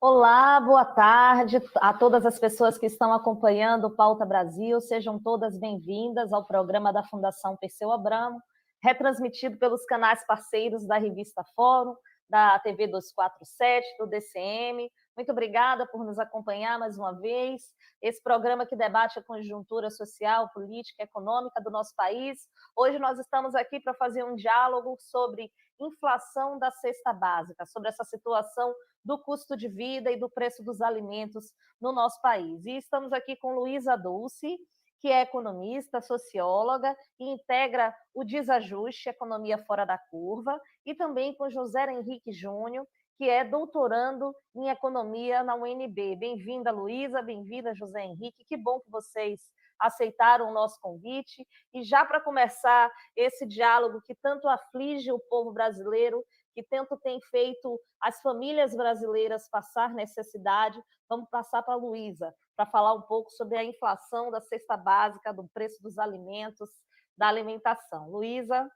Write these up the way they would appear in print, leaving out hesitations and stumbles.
Olá, boa tarde a todas as pessoas que estão acompanhando o Pauta Brasil. Sejam todas bem-vindas ao programa da Fundação Perseu Abramo, retransmitido pelos canais parceiros da revista Fórum, da TV 247, do DCM. Muito obrigada por nos acompanhar mais uma vez. Esse programa que debate a conjuntura social, política e econômica do nosso país. Hoje nós estamos aqui para fazer um diálogo sobre inflação da cesta básica, sobre essa situação do custo de vida e do preço dos alimentos no nosso país. E estamos aqui com Luísa Dulce, que é economista, socióloga e integra o Desajuste Economia Fora da Curva, e também com José Henrique Júnior, que é doutorando em economia na UNB. Bem-vinda, Luísa, bem-vinda, José Henrique. Que bom que vocês aceitaram o nosso convite. E já para começar esse diálogo que tanto aflige o povo brasileiro, que tanto tem feito as famílias brasileiras passar necessidade, vamos passar para a Luísa, para falar um pouco sobre a inflação da cesta básica, do preço dos alimentos, da alimentação. Luísa?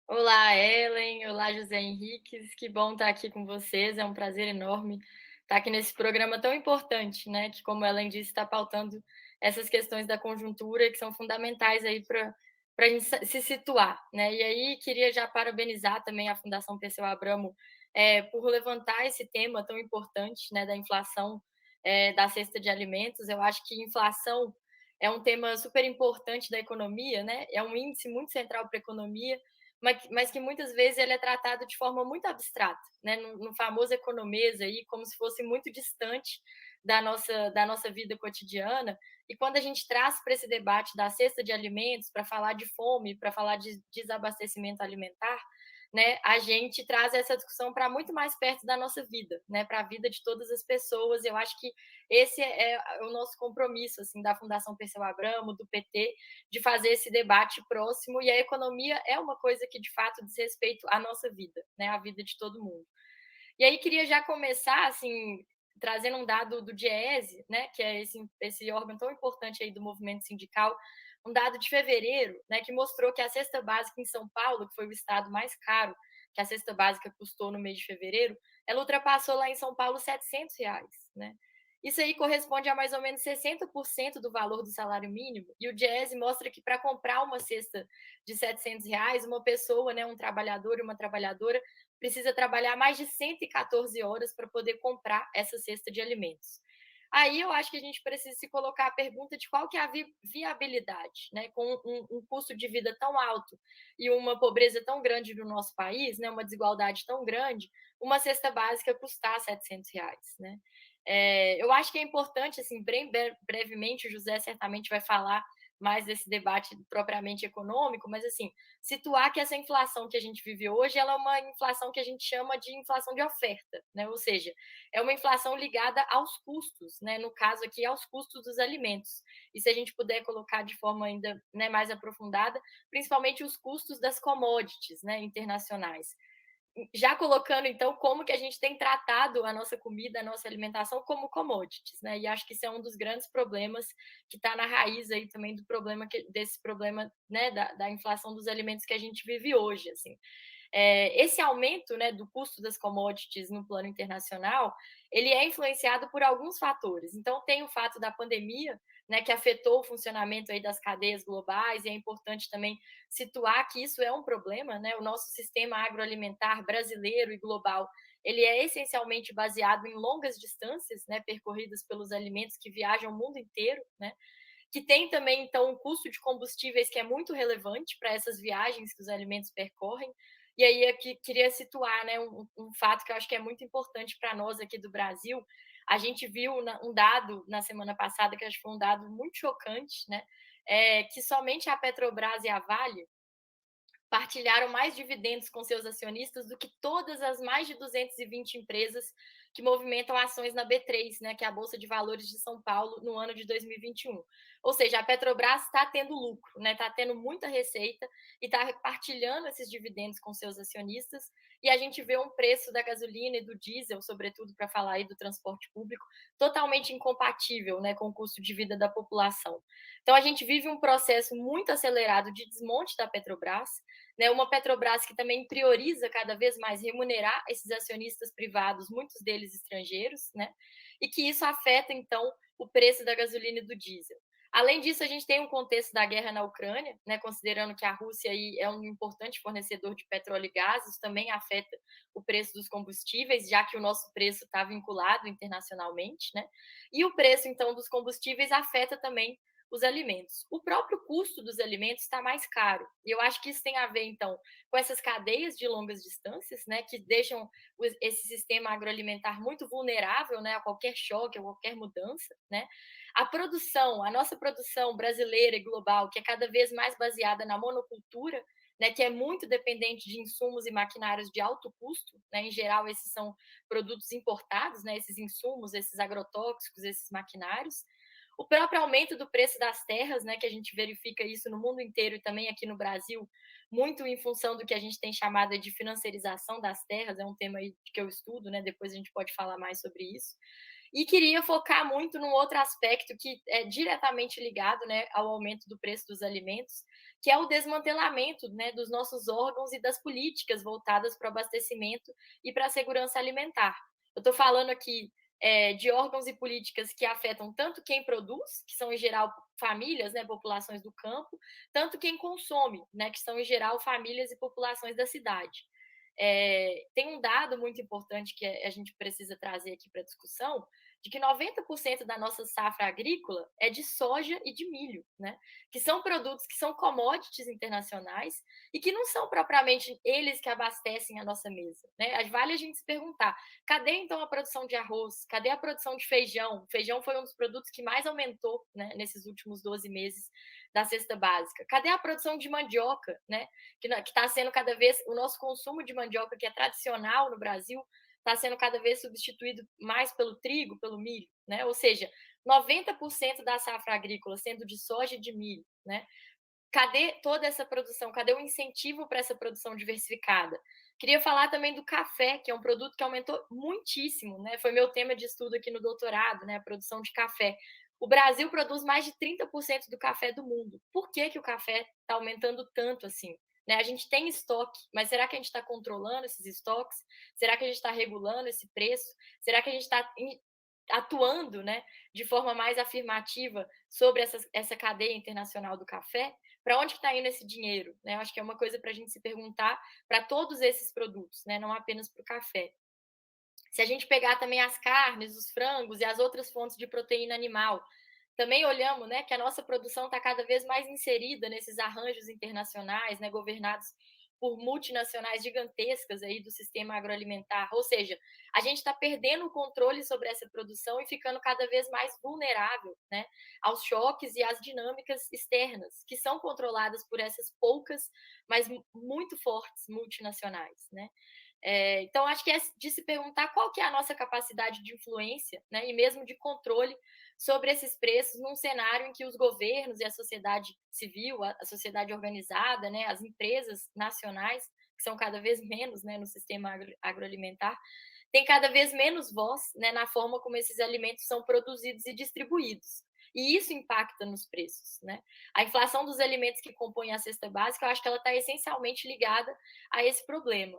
Olá, Ellen. Olá, José Henrique. Que bom estar aqui com vocês. É um prazer enorme estar aqui nesse programa tão importante, né? Que, como a Ellen disse, está pautando essas questões da conjuntura que são fundamentais aí para a gente se situar, né? E aí queria já parabenizar também a Fundação Perseu Abramo por levantar esse tema tão importante, né? Da inflação da cesta de alimentos. Eu acho que inflação é um tema super importante da economia, né? É um índice muito central para a economia, mas que muitas vezes ele é tratado de forma muito abstrata, né? No famoso economês aí, como se fosse muito distante da nossa vida cotidiana. E quando a gente traz para esse debate da cesta de alimentos, para falar de fome, para falar de desabastecimento alimentar, né, a gente traz essa discussão para muito mais perto da nossa vida, né, para a vida de todas as pessoas. Eu acho que esse é o nosso compromisso, assim, da Fundação Perseu Abramo, do PT, de fazer esse debate próximo. E a economia é uma coisa que de fato diz respeito à nossa vida, né, à vida de todo mundo. E aí queria já começar assim trazendo um dado do Diese, né, que é esse órgão tão importante aí do movimento sindical, um dado de fevereiro, né, que mostrou que a cesta básica em São Paulo, que foi o estado mais caro que a cesta básica custou no mês de fevereiro, ela ultrapassou lá em São Paulo R$ 700, né? Isso aí corresponde a mais ou menos 60% do valor do salário mínimo, e o Diese mostra que para comprar uma cesta de R$ 700, uma pessoa, né, um trabalhador e uma trabalhadora, precisa trabalhar mais de 114 horas para poder comprar essa cesta de alimentos. Aí eu acho que a gente precisa se colocar a pergunta de qual que é a viabilidade, né? Com um custo de vida tão alto e uma pobreza tão grande no nosso país, né? Uma desigualdade tão grande, uma cesta básica custar R$ 700, né? Eu acho que é importante, assim, bem brevemente, o José certamente vai falar mais desse debate propriamente econômico, mas assim, situar que essa inflação que a gente vive hoje, ela é uma inflação que a gente chama de inflação de oferta, né? Ou seja, é uma inflação ligada aos custos, né? No caso aqui, aos custos dos alimentos. E se a gente puder colocar de forma ainda, né, mais aprofundada, principalmente os custos das commodities, né, internacionais. Já colocando, então, como que a gente tem tratado a nossa comida, a nossa alimentação como commodities, né? E acho que isso é um dos grandes problemas que está na raiz aí também do problema desse problema, né, da inflação dos alimentos que a gente vive hoje, assim. Esse aumento, né, do custo das commodities no plano internacional, ele é influenciado por alguns fatores. Então, tem o fato da pandemia, né, que afetou o funcionamento aí das cadeias globais, e é importante também situar que isso é um problema, né? O nosso sistema agroalimentar brasileiro e global, ele é essencialmente baseado em longas distâncias, né, percorridas pelos alimentos que viajam o mundo inteiro, né? Que tem também, então, um custo de combustíveis que é muito relevante para essas viagens que os alimentos percorrem. E aí aqui queria situar, né, um fato que eu acho que é muito importante para nós aqui do Brasil. A gente viu um dado na semana passada, que acho que foi um dado muito chocante, né, que somente a Petrobras e a Vale partilharam mais dividendos com seus acionistas do que todas as mais de 220 empresas que movimentam ações na B3, né, que é a Bolsa de Valores de São Paulo, no ano de 2021. Ou seja, a Petrobras está tendo lucro, né, está tendo muita receita e está repartilhando esses dividendos com seus acionistas, e a gente vê um preço da gasolina e do diesel, sobretudo para falar aí do transporte público, totalmente incompatível, né, com o custo de vida da população. Então a gente vive um processo muito acelerado de desmonte da Petrobras, né, uma Petrobras que também prioriza cada vez mais remunerar esses acionistas privados, muitos deles estrangeiros, né, e que isso afeta, então, o preço da gasolina e do diesel. Além disso, a gente tem um contexto da guerra na Ucrânia, né, considerando que a Rússia aí é um importante fornecedor de petróleo e gás, isso também afeta o preço dos combustíveis, já que o nosso preço está vinculado internacionalmente, né? E o preço, então, dos combustíveis afeta também os alimentos. O próprio custo dos alimentos está mais caro. E eu acho que isso tem a ver, então, com essas cadeias de longas distâncias, né, que deixam esse sistema agroalimentar muito vulnerável, né, a qualquer choque, a qualquer mudança, né? A produção, a nossa produção brasileira e global, que é cada vez mais baseada na monocultura, né, que é muito dependente de insumos e maquinários de alto custo, né, em geral esses são produtos importados, né, esses insumos, esses agrotóxicos, esses maquinários. O próprio aumento do preço das terras, né, que a gente verifica isso no mundo inteiro e também aqui no Brasil, muito em função do que a gente tem chamado de financiarização das terras, é um tema aí que eu estudo, né, depois a gente pode falar mais sobre isso. E queria focar muito num outro aspecto que é diretamente ligado, né, ao aumento do preço dos alimentos, que é o desmantelamento, né, dos nossos órgãos e das políticas voltadas para o abastecimento e para a segurança alimentar. Eu estou falando aqui de órgãos e políticas que afetam tanto quem produz, que são em geral famílias, né, populações do campo, tanto quem consome, né, que são em geral famílias e populações da cidade. Tem um dado muito importante que a gente precisa trazer aqui para a discussão, de que 90% da nossa safra agrícola é de soja e de milho, né? Que são produtos que são commodities internacionais e que não são propriamente eles que abastecem a nossa mesa, né? Vale a gente se perguntar, cadê então a produção de arroz? Cadê a produção de feijão? O feijão foi um dos produtos que mais aumentou, né, nesses últimos 12 meses da cesta básica. Cadê a produção de mandioca, né? Que está sendo cada vez, o nosso consumo de mandioca, que é tradicional no Brasil, está sendo cada vez substituído mais pelo trigo, pelo milho, né? Ou seja, 90% da safra agrícola sendo de soja e de milho, né? Cadê toda essa produção? Cadê o incentivo para essa produção diversificada? Queria falar também do café, que é um produto que aumentou muitíssimo, né? Foi meu tema de estudo aqui no doutorado, né? A produção de café. O Brasil produz mais de 30% do café do mundo. Por que, que o café está aumentando tanto assim? Né? A gente tem estoque, mas será que a gente está controlando esses estoques? Será que a gente está regulando esse preço? Será que a gente está atuando, né, de forma mais afirmativa sobre essa cadeia internacional do café? Para onde está indo esse dinheiro? Né? Eu acho que é uma coisa para a gente se perguntar para todos esses produtos, né? Não apenas para o café. Se a gente pegar também as carnes, os frangos e as outras fontes de proteína animal, também olhamos, né, que a nossa produção está cada vez mais inserida nesses arranjos internacionais, né, governados por multinacionais gigantescas aí do sistema agroalimentar. Ou seja, a gente está perdendo o controle sobre essa produção e ficando cada vez mais vulnerável, né, aos choques e às dinâmicas externas, que são controladas por essas poucas, mas muito fortes multinacionais, né? Então, acho que é de se perguntar qual que é a nossa capacidade de influência, né, e mesmo de controle sobre esses preços num cenário em que os governos e a sociedade civil, a sociedade organizada, né, as empresas nacionais, que são cada vez menos, né, no sistema agroalimentar, têm cada vez menos voz, né, na forma como esses alimentos são produzidos e distribuídos. E isso impacta nos preços, né? A inflação dos alimentos que compõem a cesta básica, eu acho que ela está essencialmente ligada a esse problema.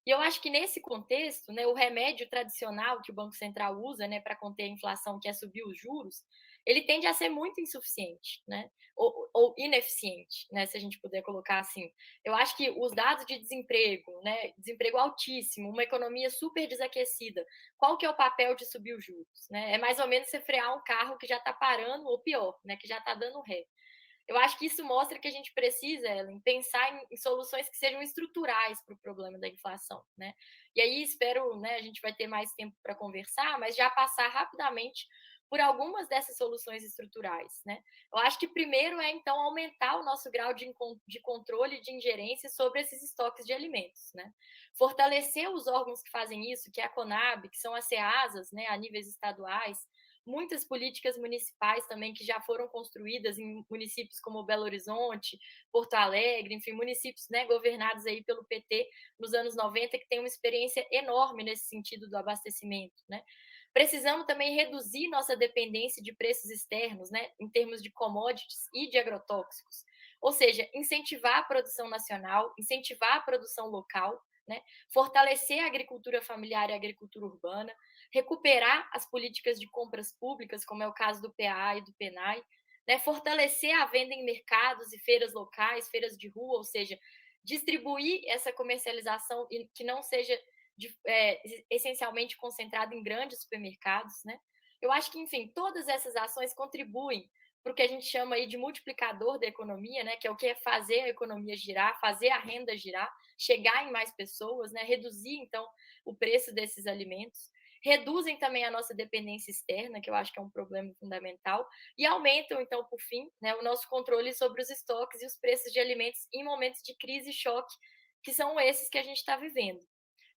E eu acho que nesse contexto, né, o remédio tradicional que o Banco Central usa, né, para conter a inflação, que é subir os juros, ele tende a ser muito insuficiente, né, ou ineficiente, né, se a gente puder colocar assim. Eu acho que os dados de desemprego, né, desemprego altíssimo, uma economia super desaquecida, qual que é o papel de subir os juros? Né? É mais ou menos você frear um carro que já está parando, ou pior, né, que já está dando ré. Eu acho que isso mostra que a gente precisa, Ellen, pensar em soluções que sejam estruturais para o problema da inflação, né? E aí espero, né, a gente vai ter mais tempo para conversar, mas já passar rapidamente por algumas dessas soluções estruturais, né? Eu acho que primeiro é então aumentar o nosso grau de controle e de ingerência sobre esses estoques de alimentos, né? Fortalecer os órgãos que fazem isso, que é a Conab, que são as CEASAs, né, a níveis estaduais, muitas políticas municipais também que já foram construídas em municípios como Belo Horizonte, Porto Alegre, enfim, municípios, né, governados aí pelo PT nos anos 90, que têm uma experiência enorme nesse sentido do abastecimento, né? Precisamos também reduzir nossa dependência de preços externos, né, em termos de commodities e de agrotóxicos. Ou seja, incentivar a produção nacional, incentivar a produção local, né? Fortalecer a agricultura familiar e a agricultura urbana, recuperar as políticas de compras públicas, como é o caso do PA e do PENAI, né? Fortalecer a venda em mercados e feiras locais, feiras de rua, ou seja, distribuir essa comercialização que não seja essencialmente concentrada em grandes supermercados, né? Eu acho que, enfim, todas essas ações contribuem para o que a gente chama aí de multiplicador da economia, né? Que é o que é fazer a economia girar, fazer a renda girar, chegar em mais pessoas, né? Reduzir então o preço desses alimentos, reduzem também a nossa dependência externa, que eu acho que é um problema fundamental, e aumentam então, por fim, né, o nosso controle sobre os estoques e os preços de alimentos em momentos de crise e choque, que são esses que a gente está vivendo.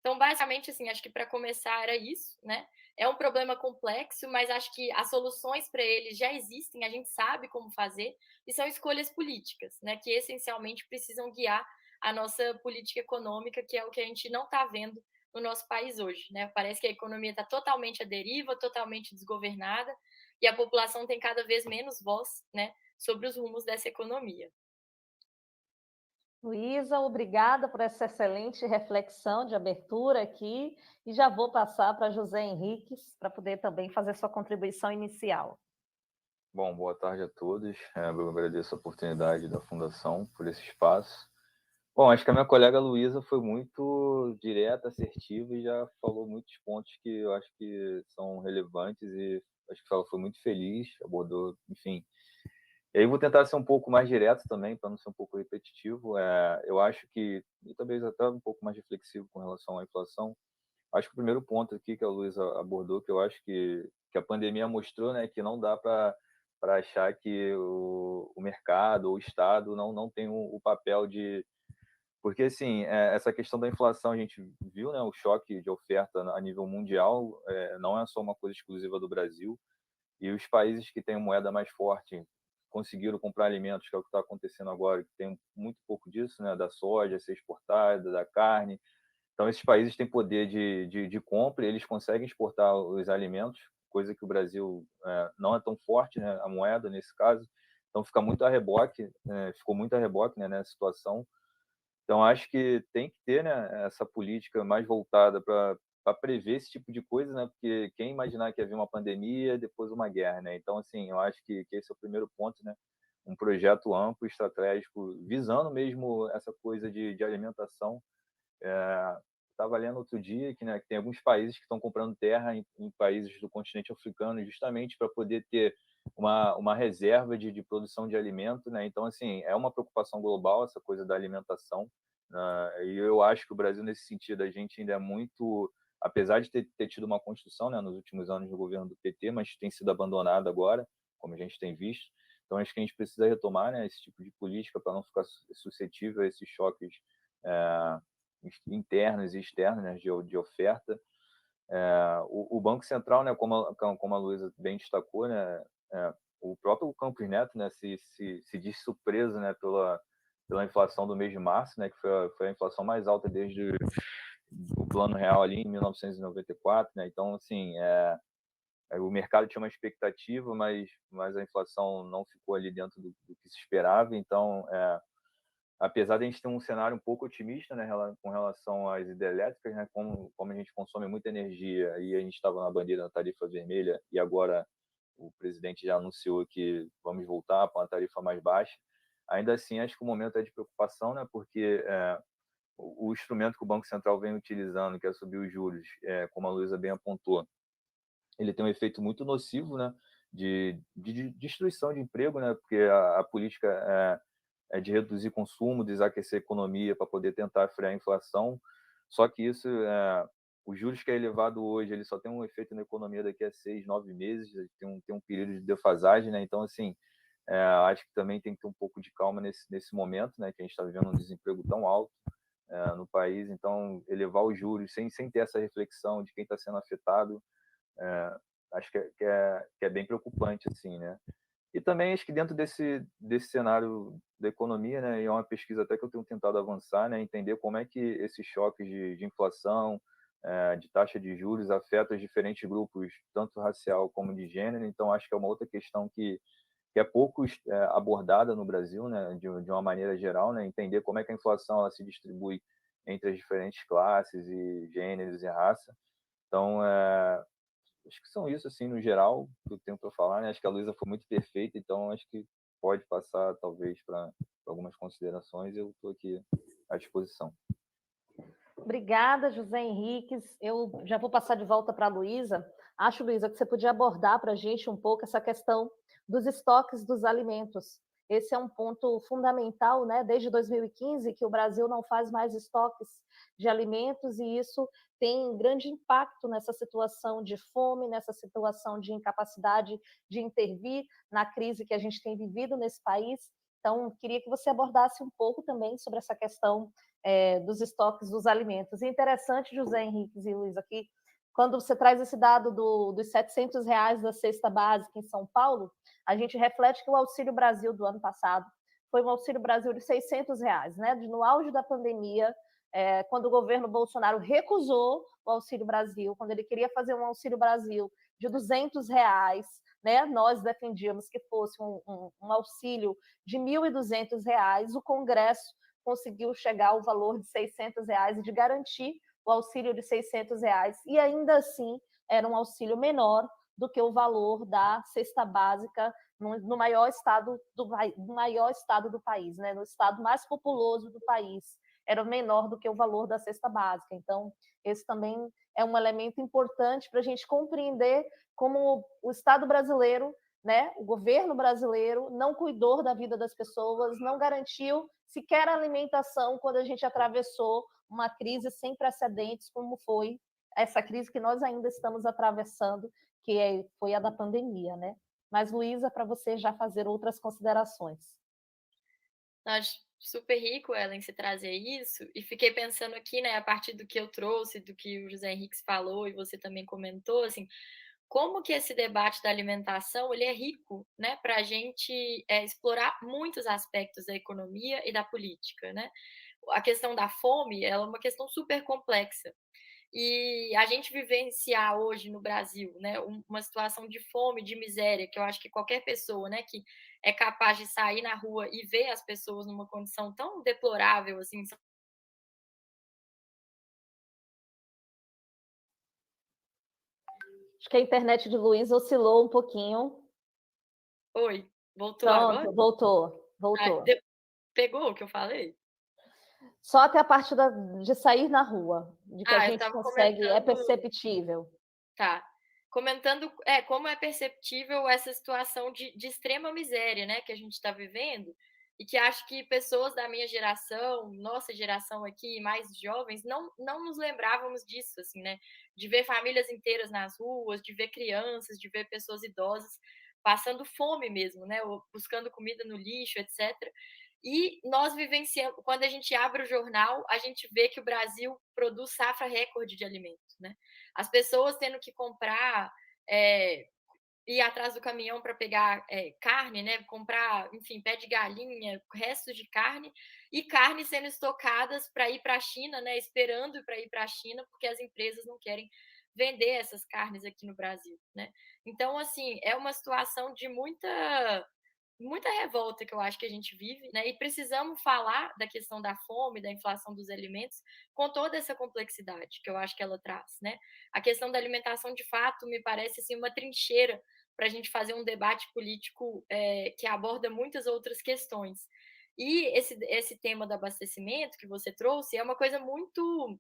Então, basicamente, assim, acho que para começar era isso, né? É um problema complexo, mas acho que as soluções para ele já existem, a gente sabe como fazer, e são escolhas políticas, né? Que essencialmente precisam guiar a nossa política econômica, que é o que a gente não está vendo no nosso país hoje, né? Parece que a economia está totalmente à deriva, totalmente desgovernada, e a população tem cada vez menos voz, né? Sobre os rumos dessa economia. Luísa, obrigada por essa excelente reflexão de abertura aqui, e já vou passar para José Henriques para poder também fazer sua contribuição inicial. Bom, boa tarde a todos. Eu agradeço a oportunidade da Fundação por esse espaço. Bom, acho que a minha colega Luísa foi muito direta, assertiva e já falou muitos pontos que eu acho que são relevantes e acho que ela foi muito feliz, abordou, enfim. E aí vou tentar ser um pouco mais direto também, para não ser um pouco repetitivo. Eu acho que, e talvez até um pouco mais reflexivo com relação à inflação, acho que o primeiro ponto aqui que a Luísa abordou, que eu acho que a pandemia mostrou, né, que não dá para achar que o mercado ou o Estado não tem o papel de... Porque, assim, essa questão da inflação, a gente viu, né, o choque de oferta a nível mundial, não é só uma coisa exclusiva do Brasil, e os países que têm moeda mais forte conseguiram comprar alimentos, que é o que está acontecendo agora, que tem muito pouco disso, né, da soja ser exportada, da carne. Então, esses países têm poder de compra e eles conseguem exportar os alimentos, coisa que o Brasil não é tão forte, né, a moeda nesse caso. Então, fica muito a reboque, ficou muito a reboque, né, nessa situação. Então, acho que tem que ter, né, essa política mais voltada para prever esse tipo de coisa, né, porque quem imaginar que havia uma pandemia, depois uma guerra, né? Então, assim, eu acho que esse é o primeiro ponto, né? Um projeto amplo, estratégico, visando mesmo essa coisa de alimentação. Estava lendo outro dia que, né, que tem alguns países que estão comprando terra em países do continente africano justamente para poder ter uma reserva de produção de alimento, né? Então, assim, é uma preocupação global essa coisa da alimentação, né? E eu acho que o Brasil, nesse sentido, a gente ainda é muito... Apesar de ter tido uma construção, né, nos últimos anos do governo do PT, mas tem sido abandonado agora, como a gente tem visto. Então, acho que a gente precisa retomar, né, esse tipo de política para não ficar suscetível a esses choques é, internos e externos, né, de oferta. O Banco Central, né, como a Luísa bem destacou, né, o próprio Campos Neto, né, se diz surpreso, né, pela inflação do mês de março, né, que foi a inflação mais alta desde o Plano Real ali em 1994, né? Então, assim, o mercado tinha uma expectativa, mas a inflação não ficou ali dentro do que se esperava. Então, apesar de a gente ter um cenário um pouco otimista, né, com relação às hidrelétricas, né, como a gente consome muita energia e a gente estava na bandeira da tarifa vermelha e agora o presidente já anunciou que vamos voltar para uma tarifa mais baixa, ainda assim acho que o momento é de preocupação, né, porque o instrumento que o Banco Central vem utilizando, que é subir os juros, como a Luísa bem apontou, ele tem um efeito muito nocivo, né, de destruição de emprego, né, porque a política é de reduzir consumo, desaquecer a economia para poder tentar frear a inflação. Só que isso, os juros que é elevado hoje, ele só tem um efeito na economia daqui a 6, 9 meses, tem um período de defasagem, né? Então, assim, acho que também tem que ter um pouco de calma nesse momento, né? Que a gente está vivendo um desemprego tão alto no país. Então, elevar os juros sem ter essa reflexão de quem está sendo afetado, acho que é bem preocupante, assim, né? E também acho que dentro desse cenário da economia, né, e é uma pesquisa até que eu tenho tentado avançar, né, entender como é que esses choques de inflação, de taxa de juros afetam os diferentes grupos, tanto racial como de gênero. Então, acho que é uma outra questão que é pouco abordada no Brasil, né, de uma maneira geral, né, entender como é que a inflação ela se distribui entre as diferentes classes e gêneros e raça. Então, acho que são isso, assim, no geral, que eu tenho para falar, né? Acho que a Luísa foi muito perfeita, então acho que pode passar, talvez, para algumas considerações. Eu estou aqui à disposição. Obrigada, José Henriques. Eu já vou passar de volta para a Luísa. Acho, Luísa, que você podia abordar para a gente um pouco essa questão dos estoques dos alimentos. Esse é um ponto fundamental, né? Desde 2015, que o Brasil não faz mais estoques de alimentos, e isso tem grande impacto nessa situação de fome, nessa situação de incapacidade de intervir na crise que a gente tem vivido nesse país. Então, queria que você abordasse um pouco também sobre essa questão dos estoques dos alimentos. E interessante, José Henriques e Luiz, aqui, quando você traz esse dado dos R$ 700 da cesta básica em São Paulo, a gente reflete que o Auxílio Brasil do ano passado foi um Auxílio Brasil de R$ 600, né? No auge da pandemia, quando o governo Bolsonaro recusou o Auxílio Brasil, quando ele queria fazer um Auxílio Brasil de R$ 200, né? Nós defendíamos que fosse um auxílio de R$ 1.200, o Congresso conseguiu chegar ao valor de R$ 600 e de garantir o auxílio de R$ 600, e ainda assim era um auxílio menor do que o valor da cesta básica no maior estado do país, né? No estado mais populoso do país, era menor do que o valor da cesta básica. Então, esse também é um elemento importante para a gente compreender como o Estado brasileiro, né, o governo brasileiro não cuidou da vida das pessoas, não garantiu sequer alimentação quando a gente atravessou uma crise sem precedentes, como foi essa crise que nós ainda estamos atravessando, que foi a da pandemia, né? Mas, Luísa, para você já fazer outras considerações. Acho super rico, Ellen, você trazer isso, e fiquei pensando aqui, né, a partir do que eu trouxe, do que o José Henrique falou e você também comentou, assim, como que esse debate da alimentação ele é rico, né, para a gente explorar muitos aspectos da economia e da política, né? A questão da fome ela é uma questão super complexa. E a gente vivenciar hoje no Brasil, né, uma situação de fome, de miséria, que eu acho que qualquer pessoa, né, que é capaz de sair na rua e ver as pessoas numa condição tão deplorável assim. Acho que a internet de Luiz oscilou um pouquinho. Oi, voltou agora? Pronto, voltou. Pegou o que eu falei? Só até a parte de sair na rua, de que a Eu gente estava consegue, é comentando. perceptível. Tá. Comentando, como é perceptível essa situação de extrema miséria, né, que a gente está vivendo, e que acho que pessoas da minha geração, nossa geração aqui, mais jovens, não nos lembrávamos disso, assim, né, de ver famílias inteiras nas ruas, de ver crianças, de ver pessoas idosas passando fome mesmo, né, ou buscando comida no lixo, etc. E nós vivenciamos, quando a gente abre o jornal, a gente vê que o Brasil produz safra recorde de alimentos, né? As pessoas tendo que comprar, ir atrás do caminhão para pegar carne, né? Comprar, enfim, pé de galinha, restos de carne, e carne sendo estocadas para ir para a China, né? Esperando para ir para a China, porque as empresas não querem vender essas carnes aqui no Brasil, né? Então, assim, é uma situação de muita revolta que eu acho que a gente vive, né? E precisamos falar da questão da fome, da inflação dos alimentos, com toda essa complexidade que eu acho que ela traz, né? A questão da alimentação, de fato, me parece assim uma trincheira para a gente fazer um debate político que aborda muitas outras questões. E esse tema do abastecimento que você trouxe é uma coisa muito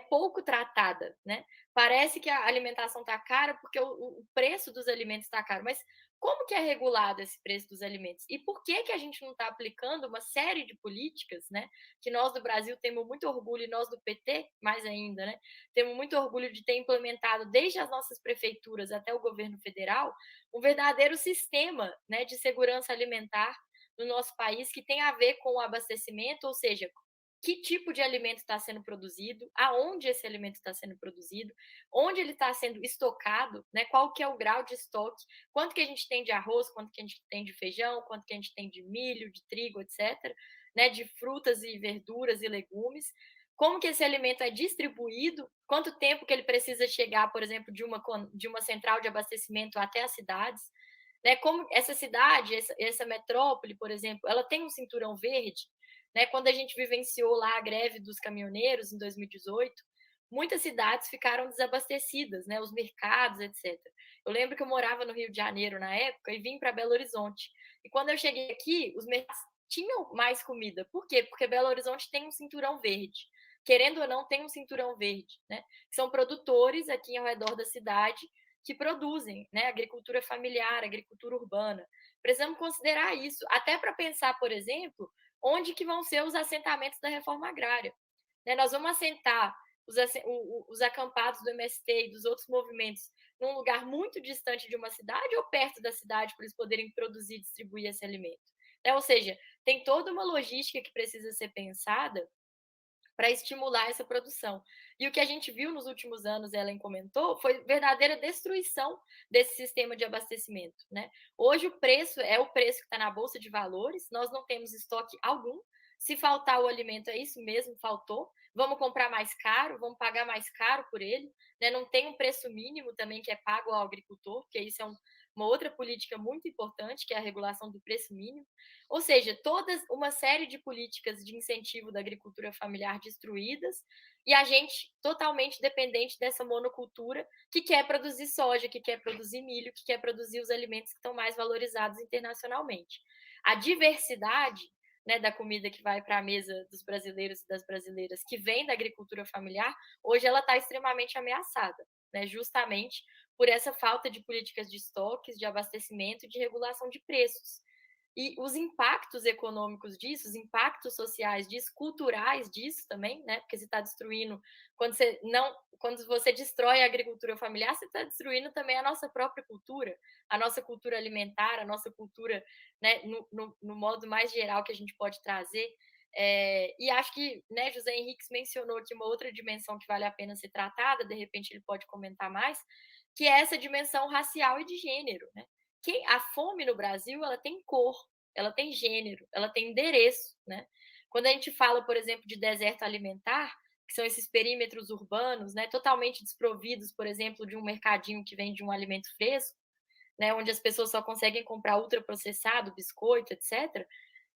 pouco tratada, né? Parece que a alimentação está cara porque o preço dos alimentos está caro, mas como que é regulado esse preço dos alimentos? E por que que a gente não está aplicando uma série de políticas, né? Que nós do Brasil temos muito orgulho, e nós do PT, mais ainda, né? Temos muito orgulho de ter implementado, desde as nossas prefeituras até o governo federal, um verdadeiro sistema, né, de segurança alimentar no nosso país que tem a ver com o abastecimento, ou seja, que tipo de alimento está sendo produzido, aonde esse alimento está sendo produzido, onde ele está sendo estocado, né? Qual que é o grau de estoque, quanto que a gente tem de arroz, quanto que a gente tem de feijão, quanto que a gente tem de milho, de trigo, etc., né? De frutas e verduras e legumes, como que esse alimento é distribuído, quanto tempo que ele precisa chegar, por exemplo, de uma central de abastecimento até as cidades, né? Como essa cidade, essa metrópole, por exemplo, ela tem um cinturão verde, né? Quando a gente vivenciou lá a greve dos caminhoneiros em 2018, muitas cidades ficaram desabastecidas, né? Os mercados, etc. Eu lembro que eu morava no Rio de Janeiro na época e vim para Belo Horizonte. E quando eu cheguei aqui, os mercados tinham mais comida. Por quê? Porque Belo Horizonte tem um cinturão verde. Querendo ou não, tem um cinturão verde, né? Que são produtores aqui ao redor da cidade que produzem, né? Agricultura familiar, agricultura urbana. Precisamos considerar isso, até para pensar, por exemplo, onde que vão ser os assentamentos da reforma agrária. Né? Nós vamos assentar os acampados do MST e dos outros movimentos num lugar muito distante de uma cidade ou perto da cidade para eles poderem produzir e distribuir esse alimento. Né? Ou seja, tem toda uma logística que precisa ser pensada para estimular essa produção. E o que a gente viu nos últimos anos, Ellen comentou, foi verdadeira destruição desse sistema de abastecimento. Né? Hoje o preço é o preço que está na Bolsa de Valores, nós não temos estoque algum. Se faltar o alimento, é isso mesmo, faltou. Vamos comprar mais caro, vamos pagar mais caro por ele. Né? Não tem um preço mínimo também que é pago ao agricultor, porque isso é uma outra política muito importante, que é a regulação do preço mínimo. Ou seja, toda uma série de políticas de incentivo da agricultura familiar destruídas e a gente totalmente dependente dessa monocultura que quer produzir soja, que quer produzir milho, que quer produzir os alimentos que estão mais valorizados internacionalmente. A diversidade, né, da comida que vai para a mesa dos brasileiros e das brasileiras, que vem da agricultura familiar, hoje ela está extremamente ameaçada, né, justamente por essa falta de políticas de estoques, de abastecimento e de regulação de preços. E os impactos econômicos disso, os impactos sociais disso, culturais disso também, né? Porque você está destruindo, quando você destrói a agricultura familiar, você está destruindo também a nossa própria cultura, a nossa cultura alimentar, a nossa cultura, né, no modo mais geral que a gente pode trazer. E acho que, né, José Henrique mencionou aqui uma outra dimensão que vale a pena ser tratada, de repente ele pode comentar mais, que é essa dimensão racial e de gênero, né? A fome no Brasil, ela tem cor, ela tem gênero, ela tem endereço, né? Quando a gente fala, por exemplo, de deserto alimentar, que são esses perímetros urbanos, né, totalmente desprovidos, por exemplo, de um mercadinho que vende um alimento fresco, né, onde as pessoas só conseguem comprar ultraprocessado, biscoito, etc.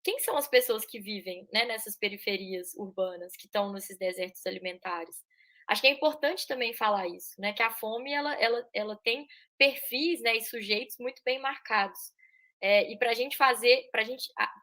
Quem são as pessoas que vivem, né, nessas periferias urbanas, que estão nesses desertos alimentares? Acho que é importante também falar isso, né, que a fome ela tem perfis, né, e sujeitos muito bem marcados. E para a gente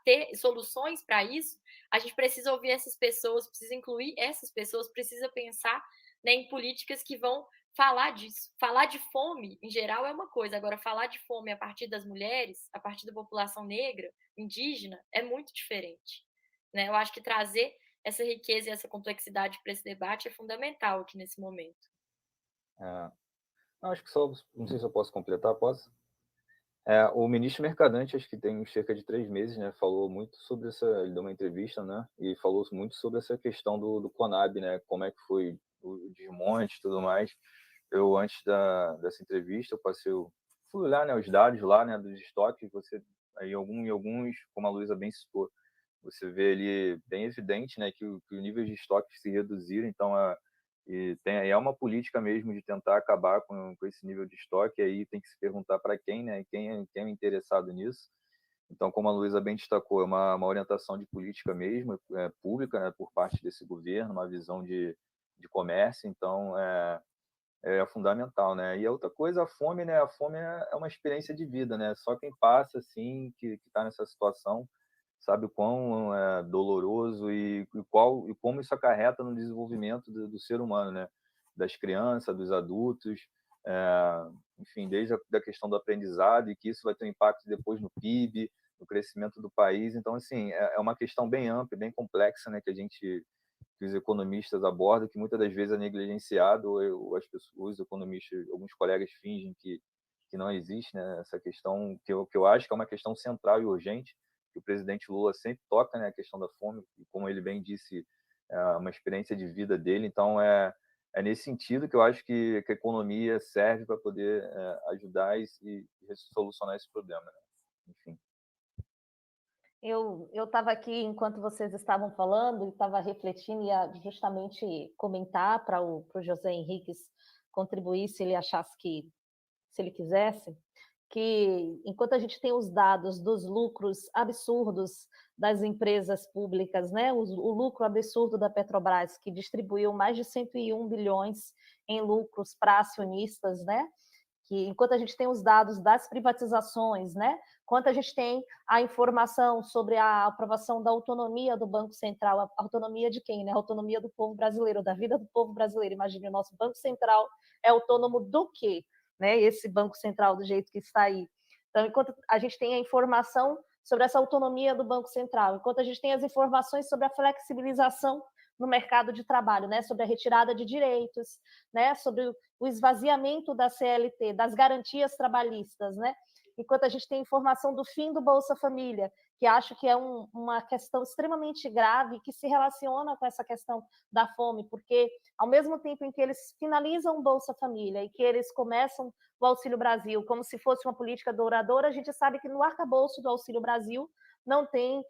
ter soluções para isso, a gente precisa ouvir essas pessoas, precisa incluir essas pessoas, precisa pensar, né, em políticas que vão falar disso. Falar de fome, em geral, é uma coisa, agora falar de fome a partir das mulheres, a partir da população negra, indígena, é muito diferente. Né? Eu acho que trazer essa riqueza e essa complexidade para esse debate é fundamental aqui nesse momento. Acho que só, não sei se eu posso completar, posso? O ministro Mercadante, acho que tem cerca de 3 meses, né, falou muito sobre ele deu uma entrevista, né, e falou muito sobre essa questão do Conab, né, como é que foi o desmonte e tudo mais. Eu, antes dessa entrevista, fui olhar, né, os dados lá, né, dos estoques, aí alguns, como a Luísa bem citou, você vê ali bem evidente, né, que o nível de estoque se reduziram, então é uma política mesmo de tentar acabar com esse nível de estoque, aí tem que se perguntar para quem, né, quem é interessado nisso. Então, como a Luísa bem destacou, é uma orientação de política mesmo, pública, né, por parte desse governo, uma visão de comércio, então é fundamental, né? E a outra coisa, a fome, né? A fome é uma experiência de vida, né? Só quem passa, assim, que está nessa situação, sabe o quão é doloroso e como isso acarreta no desenvolvimento do ser humano, né? Das crianças, dos adultos, enfim, desde da questão do aprendizado e que isso vai ter um impacto depois no PIB, no crescimento do país. Então, assim, é uma questão bem ampla, bem complexa, né? Que os economistas abordam, que muitas das vezes é negligenciado, ou os economistas, alguns colegas fingem que não existe, né? Essa questão que eu acho que é uma questão central e urgente, que o presidente Lula sempre toca, né? A questão da fome, e como ele bem disse, é uma experiência de vida dele. Então, é nesse sentido que eu acho que a economia serve para poder ajudar e solucionar esse problema, né? Enfim. Eu estava aqui enquanto vocês estavam falando e estava refletindo e ia justamente comentar para o José Henrique contribuir se ele achasse se ele quisesse. que, enquanto a gente tem os dados dos lucros absurdos das empresas públicas, né, o lucro absurdo da Petrobras, que distribuiu mais de 101 bilhões em lucros para acionistas, né, que enquanto a gente tem os dados das privatizações, né, enquanto a gente tem a informação sobre a aprovação da autonomia do Banco Central, a autonomia de quem, né? A autonomia do povo brasileiro, da vida do povo brasileiro. Imagine, o nosso Banco Central é autônomo do quê? Né? Esse Banco Central do jeito que está aí. Então, enquanto a gente tem a informação sobre essa autonomia do Banco Central, enquanto a gente tem as informações sobre a flexibilização no mercado de trabalho, né, sobre a retirada de direitos, né, sobre o esvaziamento da CLT, das garantias trabalhistas, né? Enquanto a gente tem informação do fim do Bolsa Família, que acho que é uma questão extremamente grave que se relaciona com essa questão da fome, porque ao mesmo tempo em que eles finalizam o Bolsa Família e que eles começam o Auxílio Brasil como se fosse uma política douradora, a gente sabe que no arcabouço do Auxílio Brasil não tem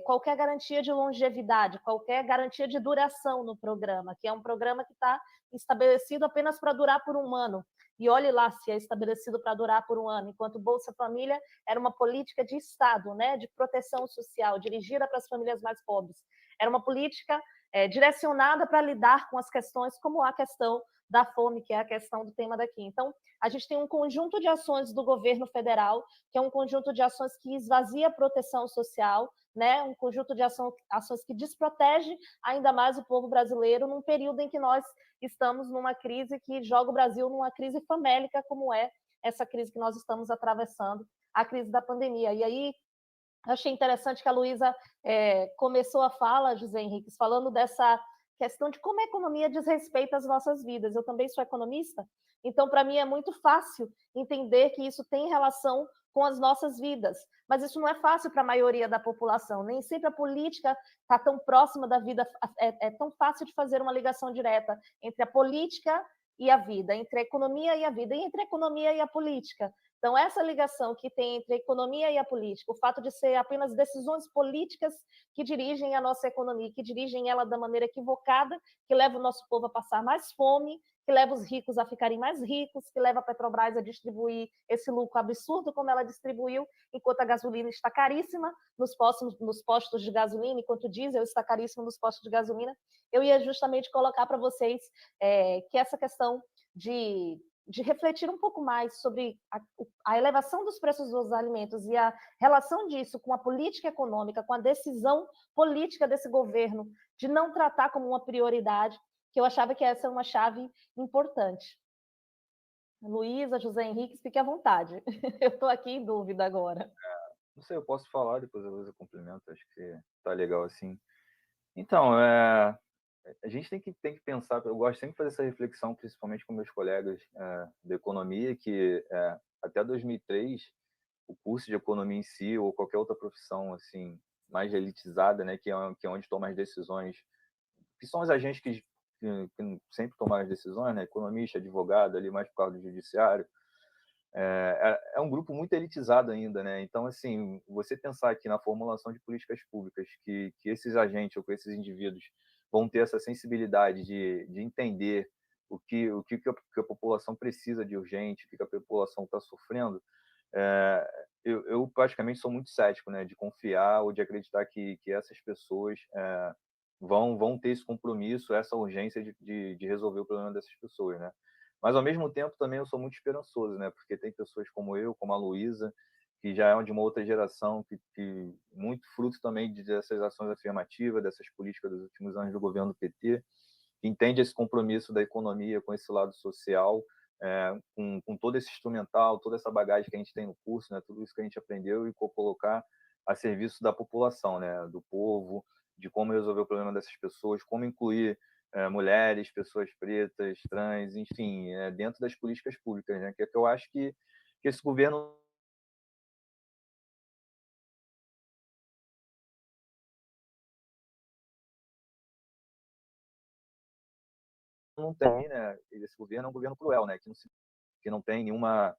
qualquer garantia de longevidade, qualquer garantia de duração no programa, que é um programa que está estabelecido apenas para durar por um ano. E olhe lá se é estabelecido para durar por um ano, enquanto o Bolsa Família era uma política de Estado, né, de proteção social, dirigida para as famílias mais pobres. Era uma política direcionada para lidar com as questões como a questão da fome, que é a questão do tema daqui. Então, a gente tem um conjunto de ações do governo federal, que é um conjunto de ações que esvazia a proteção social, né? Um conjunto de ações que desprotege ainda mais o povo brasileiro num período em que nós estamos numa crise que joga o Brasil numa crise famélica, como é essa crise que nós estamos atravessando, a crise da pandemia. E aí, achei interessante que a Luísa começou a fala, José Henrique, falando dessa questão de como a economia diz respeito às nossas vidas. Eu também sou economista, então, para mim, é muito fácil entender que isso tem relação com as nossas vidas. Mas isso não é fácil para a maioria da população. Nem sempre a política está tão próxima da vida, é tão fácil de fazer uma ligação direta entre a política e a vida, entre a economia e a vida, e entre a economia e a política. Então, essa ligação que tem entre a economia e a política, o fato de ser apenas decisões políticas que dirigem a nossa economia, que dirigem ela da maneira equivocada, que leva o nosso povo a passar mais fome, que leva os ricos a ficarem mais ricos, que leva a Petrobras a distribuir esse lucro absurdo como ela distribuiu, enquanto a gasolina está caríssima nos postos de gasolina, enquanto o diesel está caríssimo nos postos de gasolina. Eu ia justamente colocar para vocês que essa questão de refletir um pouco mais sobre a elevação dos preços dos alimentos e a relação disso com a política econômica, com a decisão política desse governo de não tratar como uma prioridade, que eu achava que essa é uma chave importante. Luísa, José Henrique, fique à vontade. Eu estou aqui em dúvida agora. Não sei, eu posso falar, depois a Luísa complementa, acho que tá legal assim. Então, a gente tem que pensar, eu gosto sempre de fazer essa reflexão, principalmente com meus colegas da economia, que até 2003, o curso de economia em si, ou qualquer outra profissão assim mais elitizada, né, que é onde toma as decisões, que são os agentes que sempre tomam as decisões, né, economista, advogado, ali mais por causa do judiciário, é um grupo muito elitizado ainda, né? Então, assim, você pensar aqui na formulação de políticas públicas, que esses agentes ou que esses indivíduos vão ter essa sensibilidade de entender o que a população precisa de urgente, o que a população está sofrendo, eu praticamente sou muito cético, né? De confiar ou de acreditar que essas pessoas vão ter esse compromisso, essa urgência de resolver o problema dessas pessoas, né? Mas, ao mesmo tempo, também eu sou muito esperançoso, né? Porque tem pessoas como eu, como a Luísa, que já é de uma outra geração, que muito fruto também dessas ações afirmativas, dessas políticas dos últimos anos do governo do PT, que entende esse compromisso da economia com esse lado social, com todo esse instrumental, toda essa bagagem que a gente tem no curso, né? Tudo isso que a gente aprendeu e colocar a serviço da população, né? Do povo, de como resolver o problema dessas pessoas, como incluir mulheres, pessoas pretas, trans, enfim, dentro das políticas públicas, né? Que é que eu acho que esse governo não tem, né? Esse governo é um governo cruel, né? Que não tem nenhuma,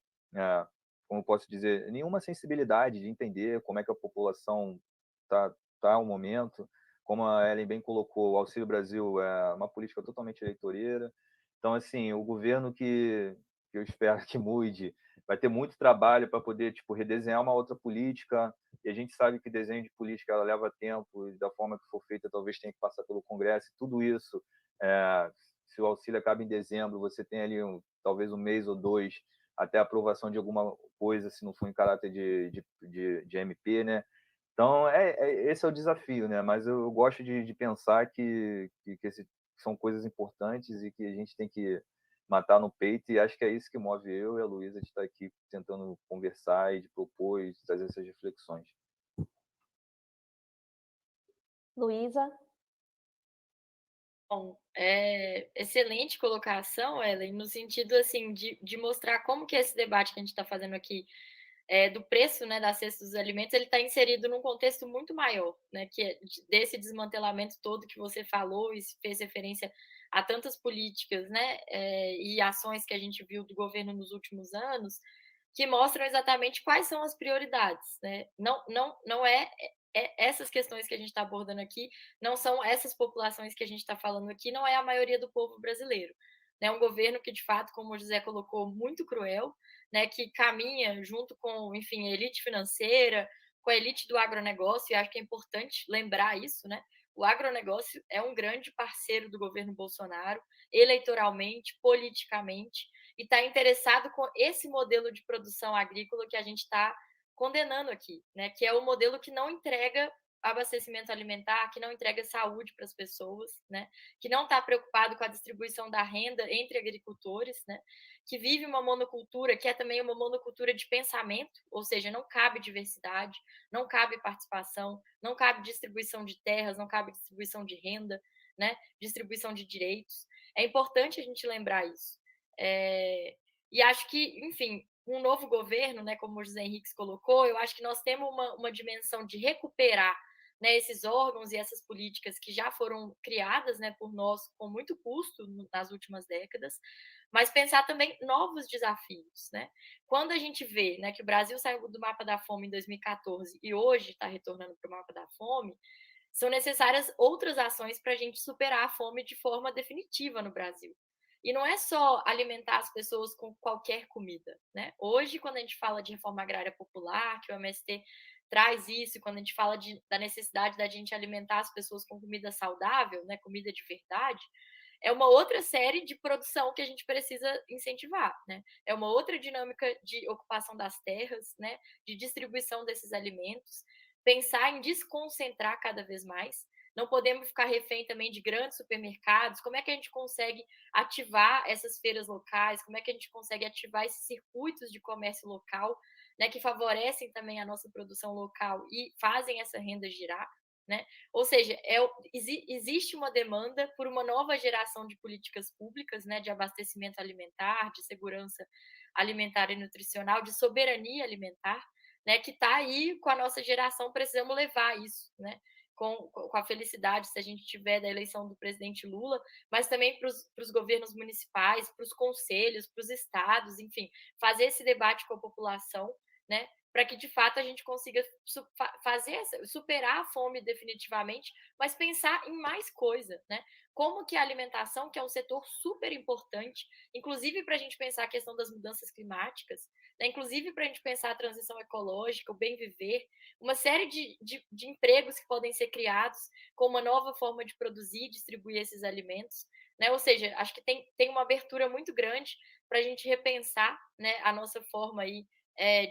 como eu posso dizer, nenhuma sensibilidade de entender como é que a população tá ao momento. Como a Ellen bem colocou, o Auxílio Brasil é uma política totalmente eleitoreira. Então, assim, o governo que eu espero que mude vai ter muito trabalho para poder tipo redesenhar uma outra política, e a gente sabe que desenho de política ela leva tempo, e da forma que for feita talvez tenha que passar pelo Congresso, e tudo isso, se o auxílio acaba em dezembro, você tem ali talvez um mês ou dois até a aprovação de alguma coisa, se não for em caráter de MP, né? Então, esse é o desafio, né? Mas eu gosto de pensar que são coisas importantes e que a gente tem que matar no peito, e acho que é isso que move eu e a Luísa de estar aqui tentando conversar e de propor e de trazer essas reflexões. Luísa? Bom, excelente colocação, Ellen, no sentido assim de mostrar como que esse debate que a gente está fazendo aqui do preço, né, da cesta dos alimentos, ele está inserido num contexto muito maior, né, que é desse desmantelamento todo que você falou e fez referência a tantas políticas, né, e ações que a gente viu do governo nos últimos anos, que mostram exatamente quais são as prioridades, né? Não essas questões que a gente está abordando aqui, não são essas populações que a gente está falando aqui, não é a maioria do povo brasileiro. É um governo que, de fato, como o José colocou, muito cruel, né, que caminha junto com, enfim, a elite financeira, com a elite do agronegócio, e acho que é importante lembrar isso, né? O agronegócio é um grande parceiro do governo Bolsonaro, eleitoralmente, politicamente, e está interessado com esse modelo de produção agrícola que a gente está condenando aqui, né? Que é o modelo que não entrega abastecimento alimentar, que não entrega saúde para as pessoas, né? Que não está preocupado com a distribuição da renda entre agricultores, né? Que vive uma monocultura, que é também uma monocultura de pensamento, ou seja, não cabe diversidade, não cabe participação, não cabe distribuição de terras, não cabe distribuição de renda, né? Distribuição de direitos. É importante a gente lembrar isso. E acho que, enfim, um novo governo, né, como o José Henrique colocou, eu acho que nós temos uma dimensão de recuperar, né, esses órgãos e essas políticas que já foram criadas, né, por nós com muito custo nas últimas décadas, mas pensar também novos desafios, né? Quando a gente vê, né, que o Brasil saiu do mapa da fome em 2014 e hoje está retornando para o mapa da fome, são necessárias outras ações para a gente superar a fome de forma definitiva no Brasil. E não é só alimentar as pessoas com qualquer comida, né? Hoje, quando a gente fala de reforma agrária popular, que o MST traz isso, quando a gente fala da necessidade da gente alimentar as pessoas com comida saudável, né, comida de verdade, é uma outra série de produção que a gente precisa incentivar, né? É uma outra dinâmica de ocupação das terras, né, de distribuição desses alimentos, pensar em desconcentrar cada vez mais. Não podemos ficar refém também de grandes supermercados. Como é que a gente consegue ativar essas feiras locais? Como é que a gente consegue ativar esses circuitos de comércio local, né, que favorecem também a nossa produção local e fazem essa renda girar? Né? Ou seja, existe uma demanda por uma nova geração de políticas públicas, né, de abastecimento alimentar, de segurança alimentar e nutricional, de soberania alimentar, né, que está aí com a nossa geração, precisamos levar isso, né, com a felicidade, se a gente tiver da eleição do presidente Lula, mas também para os governos municipais, para os conselhos, para os estados, enfim, fazer esse debate com a população, né, para que de fato a gente consiga superar a fome definitivamente, mas pensar em mais coisa, né? Como que a alimentação, que é um setor super importante, inclusive para a gente pensar a questão das mudanças climáticas, né? Inclusive para a gente pensar a transição ecológica, o bem viver, uma série de empregos que podem ser criados com uma nova forma de produzir e distribuir esses alimentos, né? Ou seja, acho que tem uma abertura muito grande para a gente repensar, né, a nossa forma aí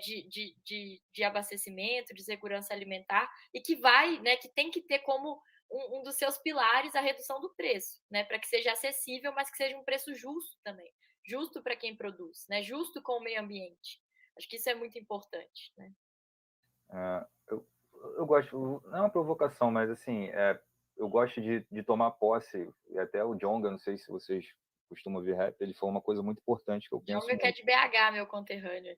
de abastecimento, de segurança alimentar, e que vai, né, que tem que ter como um dos seus pilares a redução do preço, né, para que seja acessível, mas que seja um preço justo também, justo para quem produz, né, justo com o meio ambiente. Acho que isso é muito importante, né? Eu gosto, não é uma provocação, mas assim, eu gosto de tomar posse, e até o Djonga, não sei se vocês costumam ouvir rap, ele falou uma coisa muito importante que eu penso Djonga que é de BH, meu conterrâneo.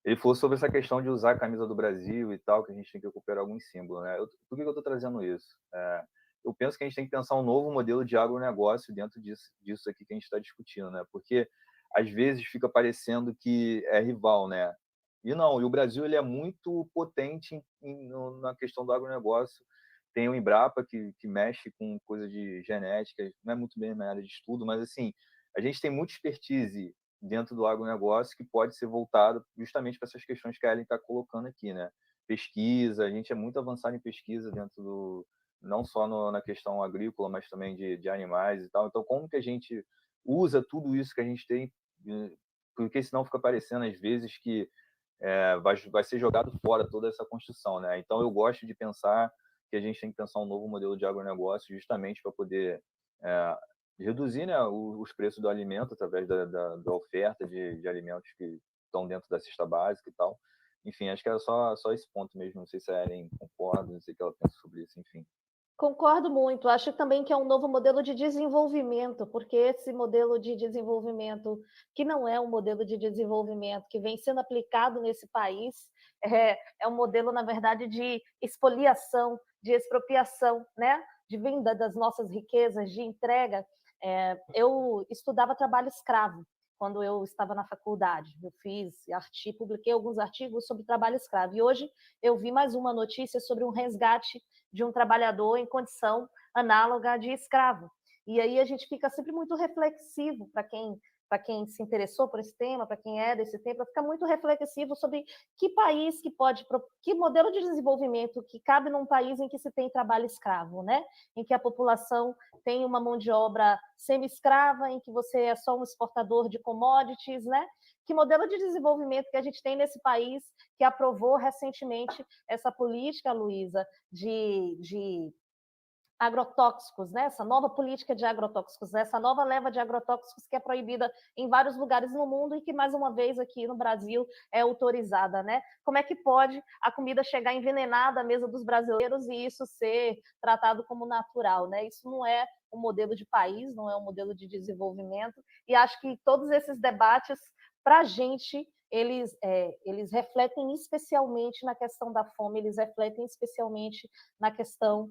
Ele falou sobre essa questão de usar a camisa do Brasil e tal, que a gente tem que recuperar alguns símbolos, né? Por que eu estou trazendo isso? Eu penso que a gente tem que pensar um novo modelo de agronegócio dentro disso aqui que a gente está discutindo, né? Porque às vezes fica parecendo que é rival, né? E não, e o Brasil ele é muito potente na questão do agronegócio. Tem o Embrapa, que mexe com coisa de genética, não é muito bem na área de estudo, mas assim, a gente tem muita expertise dentro do agronegócio que pode ser voltado justamente para essas questões que a Ellen está colocando aqui, né? Pesquisa, a gente é muito avançado em pesquisa dentro do, não só na questão agrícola, mas também de animais e tal. Então, como que a gente usa tudo isso que a gente tem, porque senão fica parecendo às vezes que vai ser jogado fora toda essa construção, né? Então, eu gosto de pensar que a gente tem que pensar um novo modelo de agronegócio justamente para poder reduzir, né, os preços do alimento através da oferta de alimentos que estão dentro da cesta básica e tal. Enfim, acho que era só esse ponto mesmo. Não sei se a Ellen concorda, não sei o que ela pensa sobre isso, enfim. Concordo muito. Acho também que é um novo modelo de desenvolvimento, porque esse modelo de desenvolvimento, que não é um modelo de desenvolvimento que vem sendo aplicado nesse país, é um modelo, na verdade, de expoliação, de expropriação, né? De venda das nossas riquezas, de entrega. Eu estudava trabalho escravo quando eu estava na faculdade. Eu publiquei alguns artigos sobre trabalho escravo. E hoje eu vi mais uma notícia sobre um resgate de um trabalhador em condição análoga de escravo. E aí a gente fica sempre muito reflexivo, para quem se interessou por esse tema, para quem é desse tema, fica muito reflexivo sobre que país que modelo de desenvolvimento que cabe num país em que se tem trabalho escravo, né? Em que a população tem uma mão de obra semi-escrava, em que você é só um exportador de commodities, né? Que modelo de desenvolvimento que a gente tem nesse país que aprovou recentemente essa política, Luísa, de agrotóxicos, né? Essa nova política de agrotóxicos, né? Essa nova leva de agrotóxicos que é proibida em vários lugares no mundo e que, mais uma vez, aqui no Brasil é autorizada, né? Como é que pode a comida chegar envenenada à mesa dos brasileiros e isso ser tratado como natural, né? Isso não é um modelo de país, não é um modelo de desenvolvimento, e acho que todos esses debates, para a gente, eles refletem especialmente na questão da fome, eles refletem especialmente na questão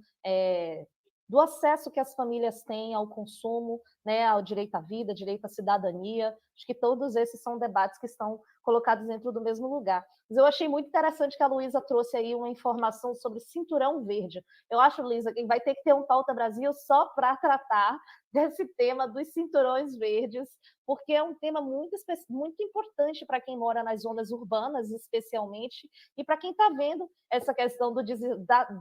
do acesso que as famílias têm ao consumo, né, ao direito à vida, direito à cidadania. Acho que todos esses são debates que estão colocados dentro do mesmo lugar. Mas eu achei muito interessante que a Luísa trouxe aí uma informação sobre cinturão verde. Eu acho, Luísa, que vai ter que ter um Pauta Brasil só para tratar desse tema dos cinturões verdes, porque é um tema muito importante para quem mora nas zonas urbanas, especialmente, e para quem está vendo essa questão do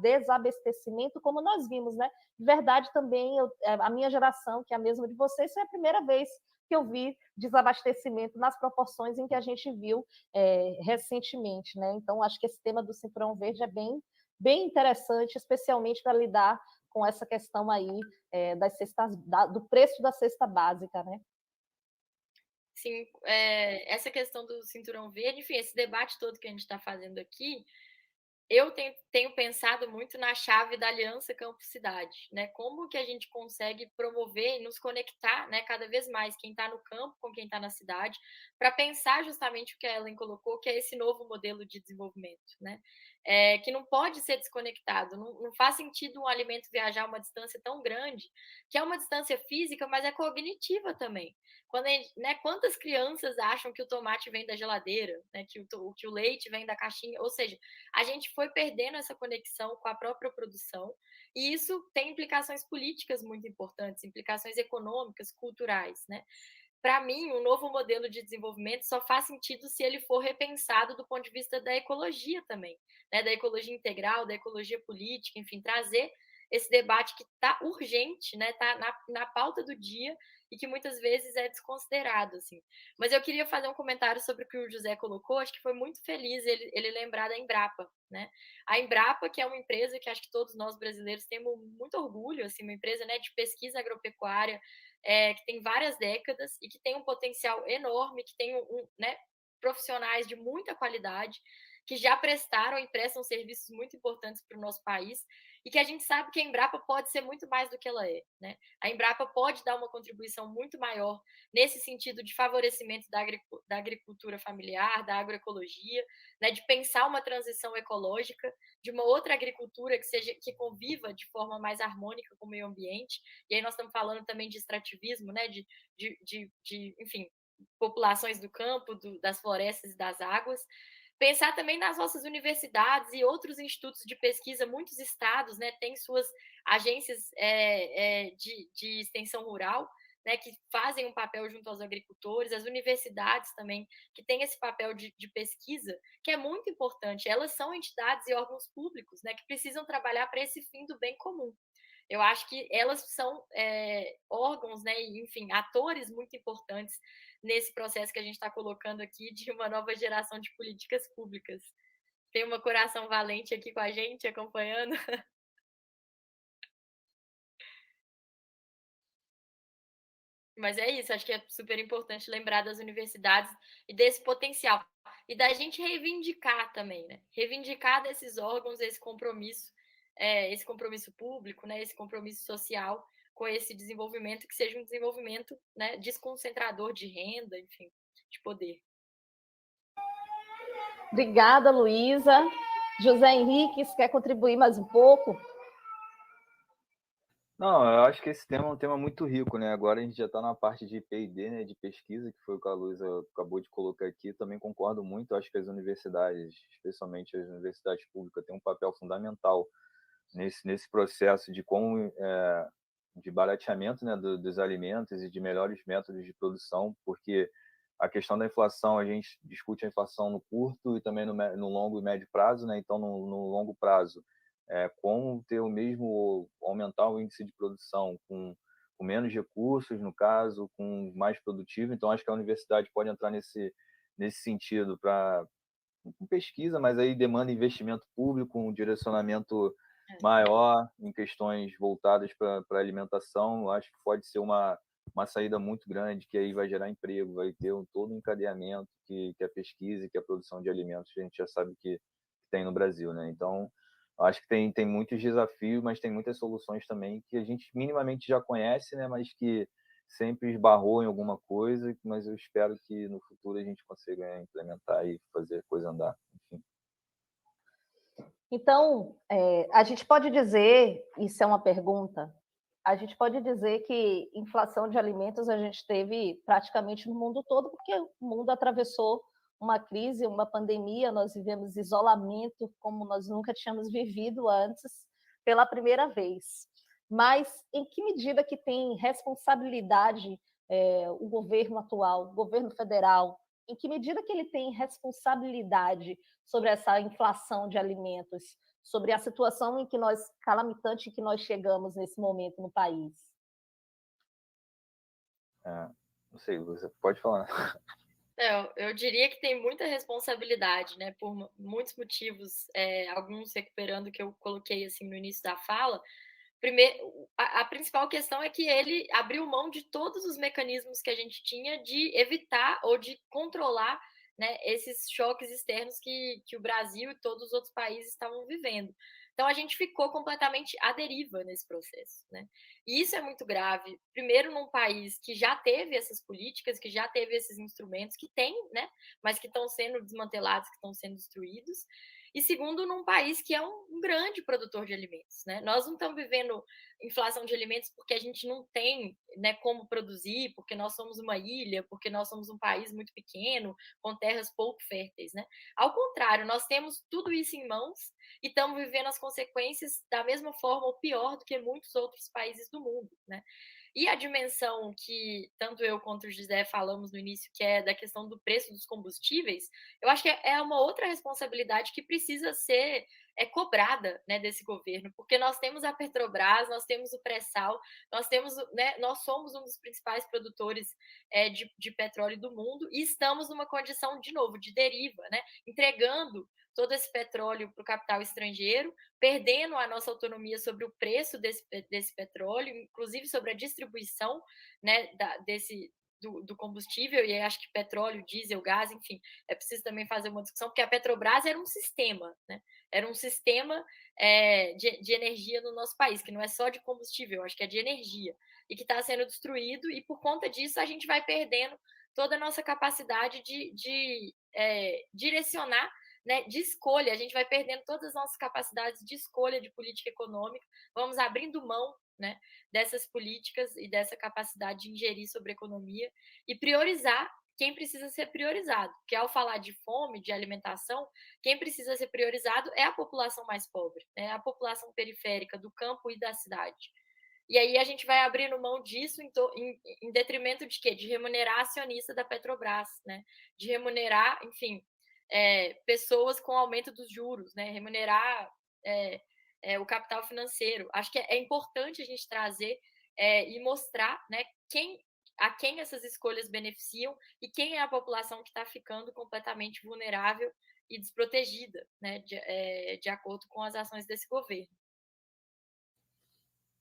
desabastecimento, como nós vimos, né? De verdade, também, a minha geração, que é a mesma de vocês, isso é a primeira vez que eu vi desabastecimento nas proporções em que a gente viu recentemente, né? Então, acho que esse tema do cinturão verde é bem interessante, especialmente para lidar com essa questão aí do preço da cesta básica, né? Sim, essa questão do cinturão verde, enfim, esse debate todo que a gente está fazendo aqui, eu tenho pensado muito na chave da aliança campo-cidade, né? Como que a gente consegue promover e nos conectar, né, cada vez mais quem está no campo com quem está na cidade, para pensar justamente o que a Ellen colocou, que é esse novo modelo de desenvolvimento, né? Que não pode ser desconectado. Não faz sentido um alimento viajar uma distância tão grande, que é uma distância física, mas é cognitiva também. Né, quantas crianças acham que o tomate vem da geladeira, né, que o leite vem da caixinha? Ou seja, a gente foi perdendo essa conexão com a própria produção, e isso tem implicações políticas muito importantes, implicações econômicas, culturais, né? Para mim, um novo modelo de desenvolvimento só faz sentido se ele for repensado do ponto de vista da ecologia também, né? Da ecologia integral, da ecologia política, enfim, trazer esse debate que está urgente, né? Está na pauta do dia e que muitas vezes é desconsiderado, assim. Mas eu queria fazer um comentário sobre o que o José colocou, acho que foi muito feliz ele lembrar da Embrapa, né? A Embrapa, que é uma empresa que acho que todos nós brasileiros temos muito orgulho, assim, uma empresa, né, de pesquisa agropecuária, que tem várias décadas e que tem um potencial enorme, que tem né, profissionais de muita qualidade, que já prestaram e prestam serviços muito importantes para o nosso país, e que a gente sabe que a Embrapa pode ser muito mais do que ela é, né? A Embrapa pode dar uma contribuição muito maior nesse sentido de favorecimento da agricultura familiar, da agroecologia, né, de pensar uma transição ecológica, de uma outra agricultura que conviva de forma mais harmônica com o meio ambiente. E aí nós estamos falando também de extrativismo, né, enfim, populações do campo, das florestas e das águas. Pensar também nas nossas universidades e outros institutos de pesquisa, muitos estados, né, têm suas agências de extensão rural, né, que fazem um papel junto aos agricultores, as universidades também, que têm esse papel de pesquisa, que é muito importante. Elas são entidades e órgãos públicos, né, que precisam trabalhar para esse fim do bem comum. Eu acho que elas são órgãos, né, e, enfim, atores muito importantes nesse processo que a gente está colocando aqui de uma nova geração de políticas públicas. Tem uma Coração Valente aqui com a gente, acompanhando. Mas é isso, acho que é super importante lembrar das universidades e desse potencial. E da gente reivindicar também, né? Reivindicar desses órgãos esse compromisso público, né? Esse compromisso social com esse desenvolvimento, que seja um desenvolvimento, né, desconcentrador de renda, enfim, de poder. Obrigada, Luísa. José Henrique, quer contribuir mais um pouco? Não, eu acho que esse tema é um tema muito rico, né? Agora a gente já está na parte de P&D, né, de pesquisa, que foi o que a Luísa acabou de colocar aqui. Também concordo muito. Acho que as universidades, especialmente as universidades públicas, têm um papel fundamental nesse processo de como de barateamento, né, dos alimentos e de melhores métodos de produção, porque a questão da inflação, a gente discute a inflação no curto e também no longo e médio prazo, né? Então, no longo prazo, como ter o mesmo, aumentar o índice de produção com menos recursos, no caso, com mais produtivo. Então, acho que a universidade pode entrar nesse sentido para pesquisa, mas aí demanda investimento público, um direcionamento maior em questões voltadas para a alimentação. Acho que pode ser uma saída muito grande, que aí vai gerar emprego, vai ter todo um encadeamento que a pesquisa e que a produção de alimentos a gente já sabe que tem no Brasil, né? Então, acho que tem muitos desafios, mas tem muitas soluções também que a gente minimamente já conhece, né? Mas que sempre esbarrou em alguma coisa, mas eu espero que no futuro a gente consiga implementar e fazer a coisa andar. Enfim. Então, a gente pode dizer, isso é uma pergunta, a gente pode dizer que inflação de alimentos a gente teve praticamente no mundo todo, porque o mundo atravessou uma crise, uma pandemia, nós vivemos isolamento como nós nunca tínhamos vivido antes, pela primeira vez. Mas em que medida que tem responsabilidade o governo atual, o governo federal, em que medida que ele tem responsabilidade sobre essa inflação de alimentos, sobre a situação em que nós, calamitante em que nós chegamos nesse momento no país? Não sei, você pode falar. Eu diria que tem muita responsabilidade, né, por muitos motivos, alguns recuperando o que eu coloquei assim no início da fala. Primeiro, a principal questão é que ele abriu mão de todos os mecanismos que a gente tinha de evitar ou de controlar, né, esses choques externos que o Brasil e todos os outros países estavam vivendo. Então a gente ficou completamente à deriva nesse processo, né? E isso é muito grave. Primeiro, num país que já teve essas políticas, que já teve esses instrumentos, que tem, né? Mas que estão sendo desmantelados, que estão sendo destruídos. E segundo, num país que é um grande produtor de alimentos, né? Nós não estamos vivendo inflação de alimentos porque a gente não tem, né, como produzir, porque nós somos uma ilha, porque nós somos um país muito pequeno, com terras pouco férteis, né? Ao contrário, nós temos tudo isso em mãos e estamos vivendo as consequências da mesma forma ou pior do que muitos outros países do mundo, né? E a dimensão que tanto eu quanto o José falamos no início, que é da questão do preço dos combustíveis, eu acho que é uma outra responsabilidade que precisa ser cobrada, né, desse governo, porque nós temos a Petrobras, nós temos o pré-sal, nós temos, né, nós somos um dos principais produtores de petróleo do mundo e estamos numa condição, de novo, de deriva, né, entregando todo esse petróleo para o capital estrangeiro, perdendo a nossa autonomia sobre o preço desse petróleo, inclusive sobre a distribuição, né, do combustível, e acho que petróleo, diesel, gás, enfim, é preciso também fazer uma discussão, porque a Petrobras era um sistema, né? Era um sistema de energia no nosso país, que não é só de combustível, acho que é de energia, e que está sendo destruído, e por conta disso a gente vai perdendo toda a nossa capacidade de direcionar, né, de escolha, a gente vai perdendo todas as nossas capacidades de escolha de política econômica, vamos abrindo mão, né, dessas políticas e dessa capacidade de ingerir sobre a economia e priorizar quem precisa ser priorizado. Porque ao falar de fome, de alimentação, quem precisa ser priorizado é a população mais pobre, né, a população periférica do campo e da cidade. E aí a gente vai abrindo mão disso em detrimento de quê? De remunerar a acionista da Petrobras, né? De remunerar, enfim, pessoas com aumento dos juros, né? Remunerar o capital financeiro. Acho que é importante a gente trazer e mostrar, né, a quem essas escolhas beneficiam e quem é a população que está ficando completamente vulnerável e desprotegida, né, de acordo com as ações desse governo.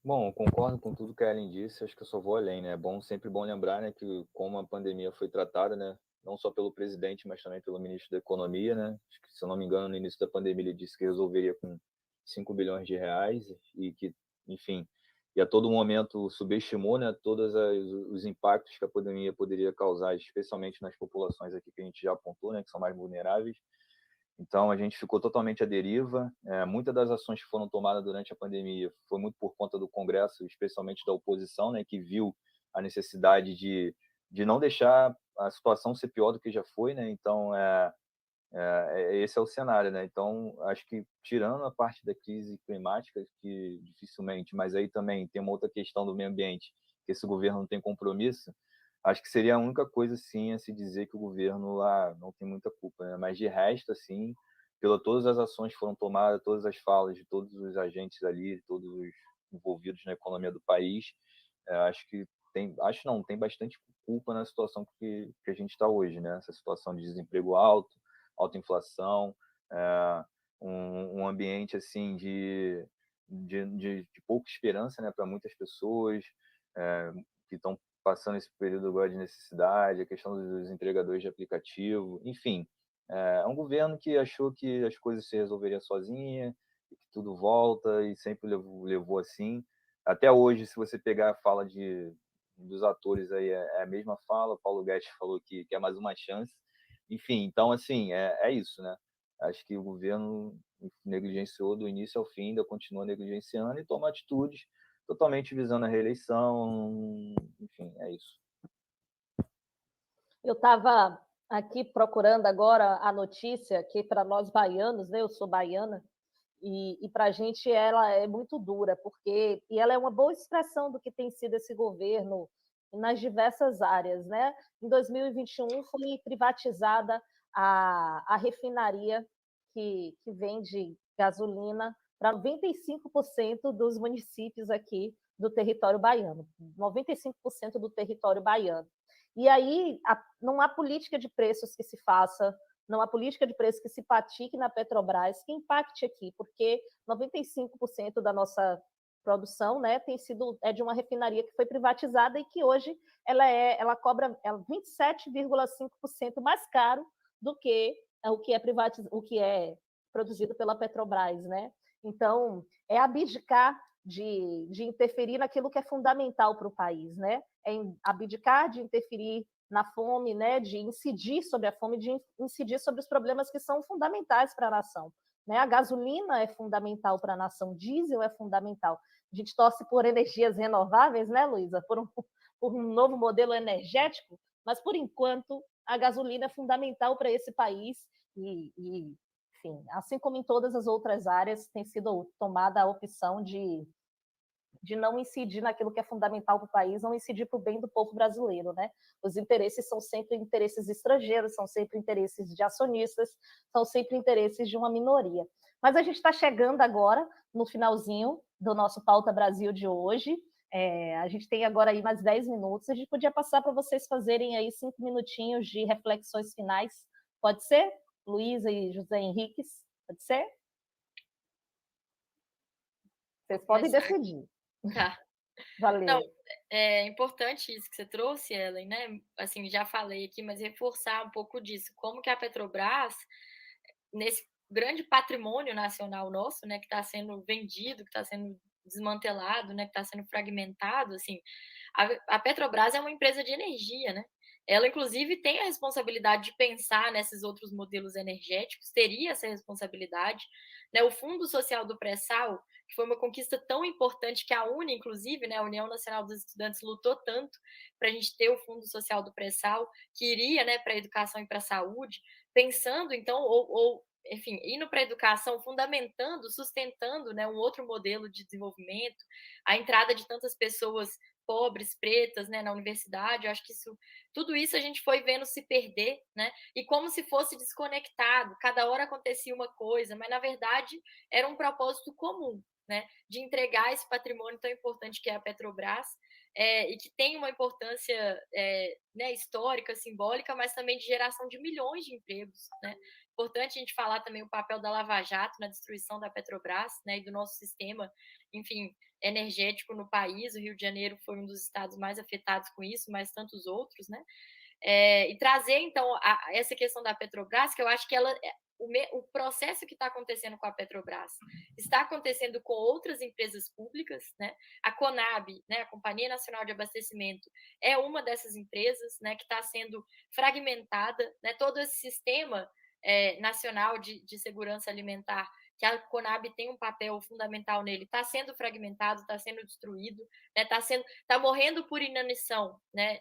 Bom, eu concordo com tudo que a Ellen disse, acho que eu só vou além, né? Sempre bom lembrar, né, que como a pandemia foi tratada, né, não só pelo presidente, mas também pelo ministro da Economia, né? Acho que, se eu não me engano, no início da pandemia ele disse que resolveria com 5 bilhões de reais e que, enfim, e a todo momento subestimou, né, todos os impactos que a pandemia poderia causar, especialmente nas populações aqui que a gente já apontou, né, que são mais vulneráveis. Então, a gente ficou totalmente à deriva. Muitas das ações que foram tomadas durante a pandemia foi muito por conta do Congresso, especialmente da oposição, né, que viu a necessidade de não deixar a situação ser pior do que já foi, né? Então, esse é o cenário, né? Então, acho que tirando a parte da crise climática, que dificilmente, mas aí também tem uma outra questão do meio ambiente, que esse governo não tem compromisso, acho que seria a única coisa, sim, a se dizer que o governo lá não tem muita culpa, né? Mas de resto, assim, pela todas as ações que foram tomadas, todas as falas de todos os agentes ali, todos os envolvidos na economia do país, acho que tem bastante culpa na situação que a gente está hoje, né? Essa situação de desemprego alto, alta inflação, um ambiente assim de pouca esperança, né, para muitas pessoas que estão passando esse período agora de necessidade, a questão dos entregadores de aplicativo, enfim, um governo que achou que as coisas se resolveriam sozinha, que tudo volta e sempre levou assim. Até hoje, se você pegar a fala dos atores aí, é a mesma fala. Paulo Guedes falou que quer mais uma chance. Enfim, então, assim, é isso, né? Acho que o governo negligenciou do início ao fim, ainda continua negligenciando e toma atitudes totalmente visando a reeleição. Enfim, é isso. Eu estava aqui procurando agora a notícia que para nós baianos, né? Eu sou baiana, e para a gente ela é muito dura, porque e ela é uma boa expressão do que tem sido esse governo nas diversas áreas, né? Em 2021 foi privatizada a refinaria que vende gasolina para 95% dos municípios aqui do território baiano, 95% do território baiano. E aí não há política de preços que se faça, não há política de preços que se pratique na Petrobras que impacte aqui, porque 95% da nossa produção, né, é de uma refinaria que foi privatizada e que hoje ela cobra 27,5% mais caro do que o que é produzido pela Petrobras, né? Então, é abdicar de interferir naquilo que é fundamental para o país, né? É abdicar de interferir na fome, né? De incidir sobre a fome, de incidir sobre os problemas que são fundamentais para a nação. Né? A gasolina é fundamental para a nação, diesel é fundamental. A gente torce por energias renováveis, né, Luísa? Por um novo modelo energético, mas, por enquanto, a gasolina é fundamental para esse país e, enfim, assim como em todas as outras áreas, tem sido tomada a opção de não incidir naquilo que é fundamental para o país, não incidir para o bem do povo brasileiro, né? Os interesses são sempre interesses estrangeiros, são sempre interesses de acionistas, são sempre interesses de uma minoria. Mas a gente está chegando agora no finalzinho do nosso Pauta Brasil de hoje. A gente tem agora aí mais 10 minutos. A gente podia passar para vocês fazerem aí 5 minutinhos de reflexões finais. Pode ser? Luísa e José Henriques, pode ser? Vocês podem decidir. Tá. Valeu. Não, é importante isso que você trouxe, Ellen, né? Assim, já falei aqui, mas reforçar um pouco disso. Como que a Petrobras, nesse grande patrimônio nacional nosso, né, que está sendo vendido, que está sendo desmantelado, né, que está sendo fragmentado, assim, a Petrobras é uma empresa de energia, né? Ela, inclusive, tem a responsabilidade de pensar nesses outros modelos energéticos, teria essa responsabilidade. Né? O Fundo Social do Pré-Sal, que foi uma conquista tão importante que a UNE, inclusive, né, a União Nacional dos Estudantes, lutou tanto para a gente ter o Fundo Social do Pré-Sal, que iria, né, para a educação e para a saúde, pensando, então, ou enfim, indo para a educação, fundamentando, sustentando, né, um outro modelo de desenvolvimento, a entrada de tantas pessoas pobres, pretas, né, na universidade, eu acho que tudo isso a gente foi vendo se perder, né, e como se fosse desconectado, cada hora acontecia uma coisa, mas na verdade era um propósito comum, né, de entregar esse patrimônio tão importante que é a Petrobras, e que tem uma importância, né, histórica, simbólica, mas também de geração de milhões de empregos, né. Importante a gente falar também o papel da Lava Jato na destruição da Petrobras, né, e do nosso sistema, enfim, energético no país. O Rio de Janeiro foi um dos estados mais afetados com isso, mas tantos outros, né? E trazer, então, essa questão da Petrobras, que eu acho que o processo que está acontecendo com a Petrobras está acontecendo com outras empresas públicas, né? A Conab, né, a Companhia Nacional de Abastecimento, é uma dessas empresas, né, que está sendo fragmentada, né? Todo esse sistema nacional de segurança alimentar, que a Conab tem um papel fundamental nele, está sendo fragmentado, está sendo destruído, né? Está morrendo por inanição, né?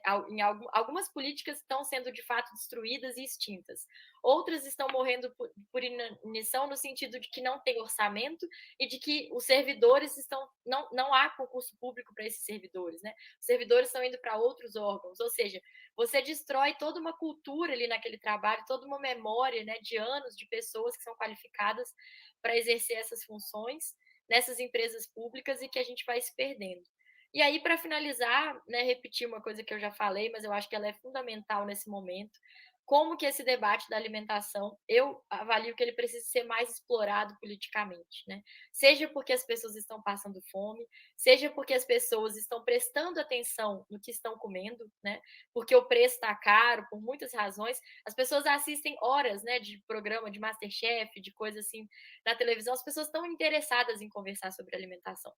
Algumas políticas estão sendo de fato destruídas e extintas. Outras estão morrendo por inanição no sentido de que não tem orçamento e de que os servidores não há concurso público para esses servidores, né? Os servidores estão indo para outros órgãos, ou seja, você destrói toda uma cultura ali naquele trabalho, toda uma memória, né, de anos de pessoas que são qualificadas para exercer essas funções nessas empresas públicas e que a gente vai se perdendo. E aí, para finalizar, né, repetir uma coisa que eu já falei, mas eu acho que ela é fundamental nesse momento, como que esse debate da alimentação, eu avalio que ele precisa ser mais explorado politicamente, né? Seja porque as pessoas estão passando fome, seja porque as pessoas estão prestando atenção no que estão comendo, né? Porque o preço está caro, por muitas razões. As pessoas assistem horas, né, de programa de MasterChef, de coisa assim, na televisão, as pessoas estão interessadas em conversar sobre alimentação.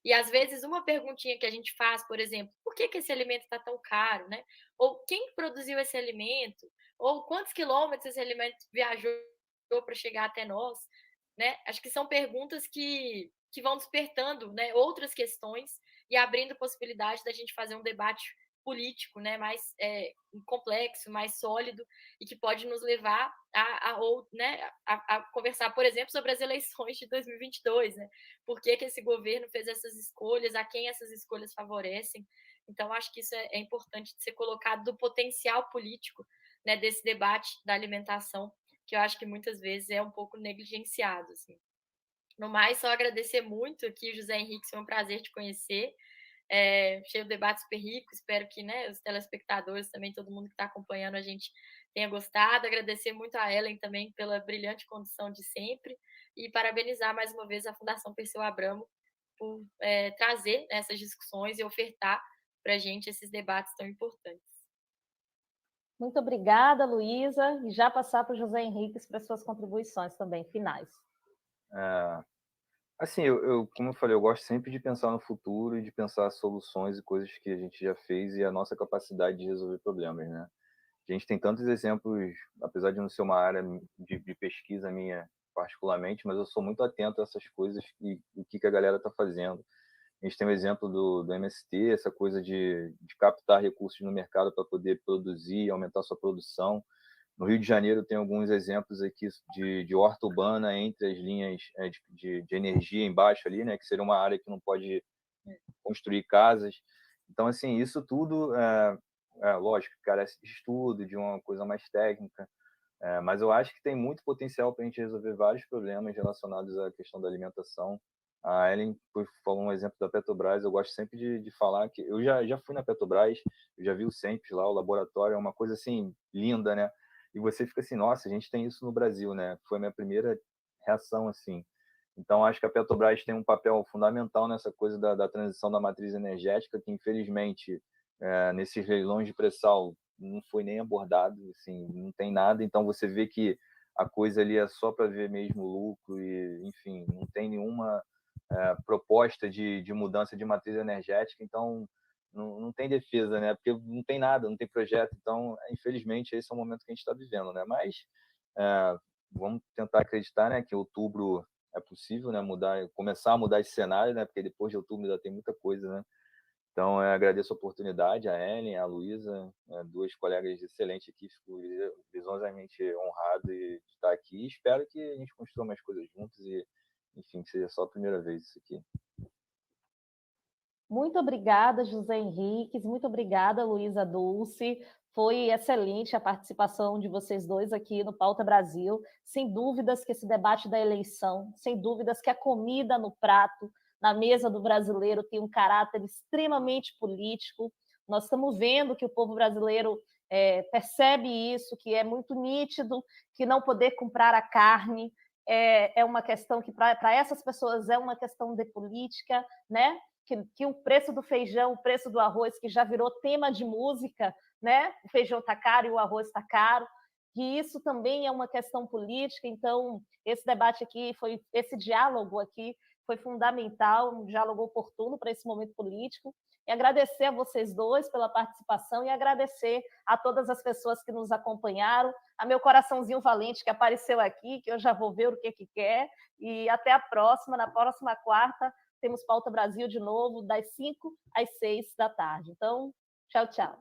E às vezes uma perguntinha que a gente faz, por exemplo, por que esse alimento está tão caro, né? Ou quem produziu esse alimento? Ou quantos quilômetros esse alimento viajou para chegar até nós, né? Acho que são perguntas que vão despertando, né, outras questões e abrindo possibilidade da gente fazer um debate político, né, mais complexo, mais sólido e que pode nos levar a conversar, por exemplo, sobre as eleições de 2022, né? Por que esse governo fez essas escolhas, a quem essas escolhas favorecem? Então, acho que isso é importante de ser colocado do potencial político, né, desse debate da alimentação, que eu acho que muitas vezes é um pouco negligenciado, assim. No mais, só agradecer muito aqui, José Henrique, foi um prazer te conhecer. Achei o debate super rico, espero que, né, os telespectadores também, todo mundo que está acompanhando a gente tenha gostado. Agradecer muito a Ellen também pela brilhante condução de sempre e parabenizar mais uma vez a Fundação Perseu Abramo por trazer essas discussões e ofertar para a gente esses debates tão importantes. Muito obrigada, Luísa, e já passar para o José Henrique para suas contribuições também finais. Assim, como eu falei, eu gosto sempre de pensar no futuro e de pensar soluções e coisas que a gente já fez e a nossa capacidade de resolver problemas, né? A gente tem tantos exemplos, apesar de não ser uma área de pesquisa minha particularmente, mas eu sou muito atento a essas coisas e o que a galera está fazendo. A gente tem o exemplo do MST, essa coisa de captar recursos no mercado para poder produzir, aumentar sua produção. No Rio de Janeiro tem alguns exemplos aqui de horta urbana entre as linhas de energia embaixo ali, né, que seria uma área que não pode construir casas. Então, assim, isso tudo, lógico, carece de estudo, de uma coisa mais técnica, mas eu acho que tem muito potencial para a gente resolver vários problemas relacionados à questão da alimentação. A Ellen falou um exemplo da Petrobras, eu gosto sempre de falar que eu já fui na Petrobras, eu já vi o SEMPES lá, o laboratório, é uma coisa assim linda, né? E você fica assim, nossa, a gente tem isso no Brasil, né? Foi a minha primeira reação assim. Então, acho que a Petrobras tem um papel fundamental nessa coisa da transição da matriz energética, que infelizmente, nesses leilões de pré-sal, não foi nem abordado, assim, não tem nada. Então, você vê que a coisa ali é só para ver mesmo lucro e, enfim, não tem nenhuma proposta de mudança de matriz energética. Então, não tem defesa, né? Porque não tem nada, não tem projeto. Então, infelizmente, esse é o momento que a gente está vivendo, né? Mas vamos tentar acreditar, né, que outubro é possível, né, começar a mudar esse cenário, né, porque depois de outubro ainda tem muita coisa, né, Então, eu agradeço a oportunidade, a Ellen, a Luísa, duas colegas de excelente equipe, fico lisonjeamente honrado de estar aqui. Espero que a gente construa mais coisas juntos e, enfim, que seja só a primeira vez isso aqui. Muito obrigada, José Henriques, muito obrigada, Luísa Dulce. Foi excelente a participação de vocês dois aqui no Pauta Brasil. Sem dúvidas que esse debate da eleição, sem dúvidas que a comida no prato, na mesa do brasileiro, tem um caráter extremamente político. Nós estamos vendo que o povo brasileiro percebe isso, que é muito nítido que não poder comprar a carne é uma questão que, para essas pessoas, é uma questão de política, né? Que o preço do feijão, o preço do arroz, que já virou tema de música, né? O feijão está caro e o arroz está caro, que isso também é uma questão política. Então, esse debate aqui, esse diálogo aqui foi fundamental, um diálogo oportuno para esse momento político. E agradecer a vocês dois pela participação e agradecer a todas as pessoas que nos acompanharam, a meu coraçãozinho valente que apareceu aqui, que eu já vou ver o que quer, e até a próxima, na próxima quarta, temos Pauta Brasil de novo, das 5 às 6 da tarde. Então, tchau, tchau.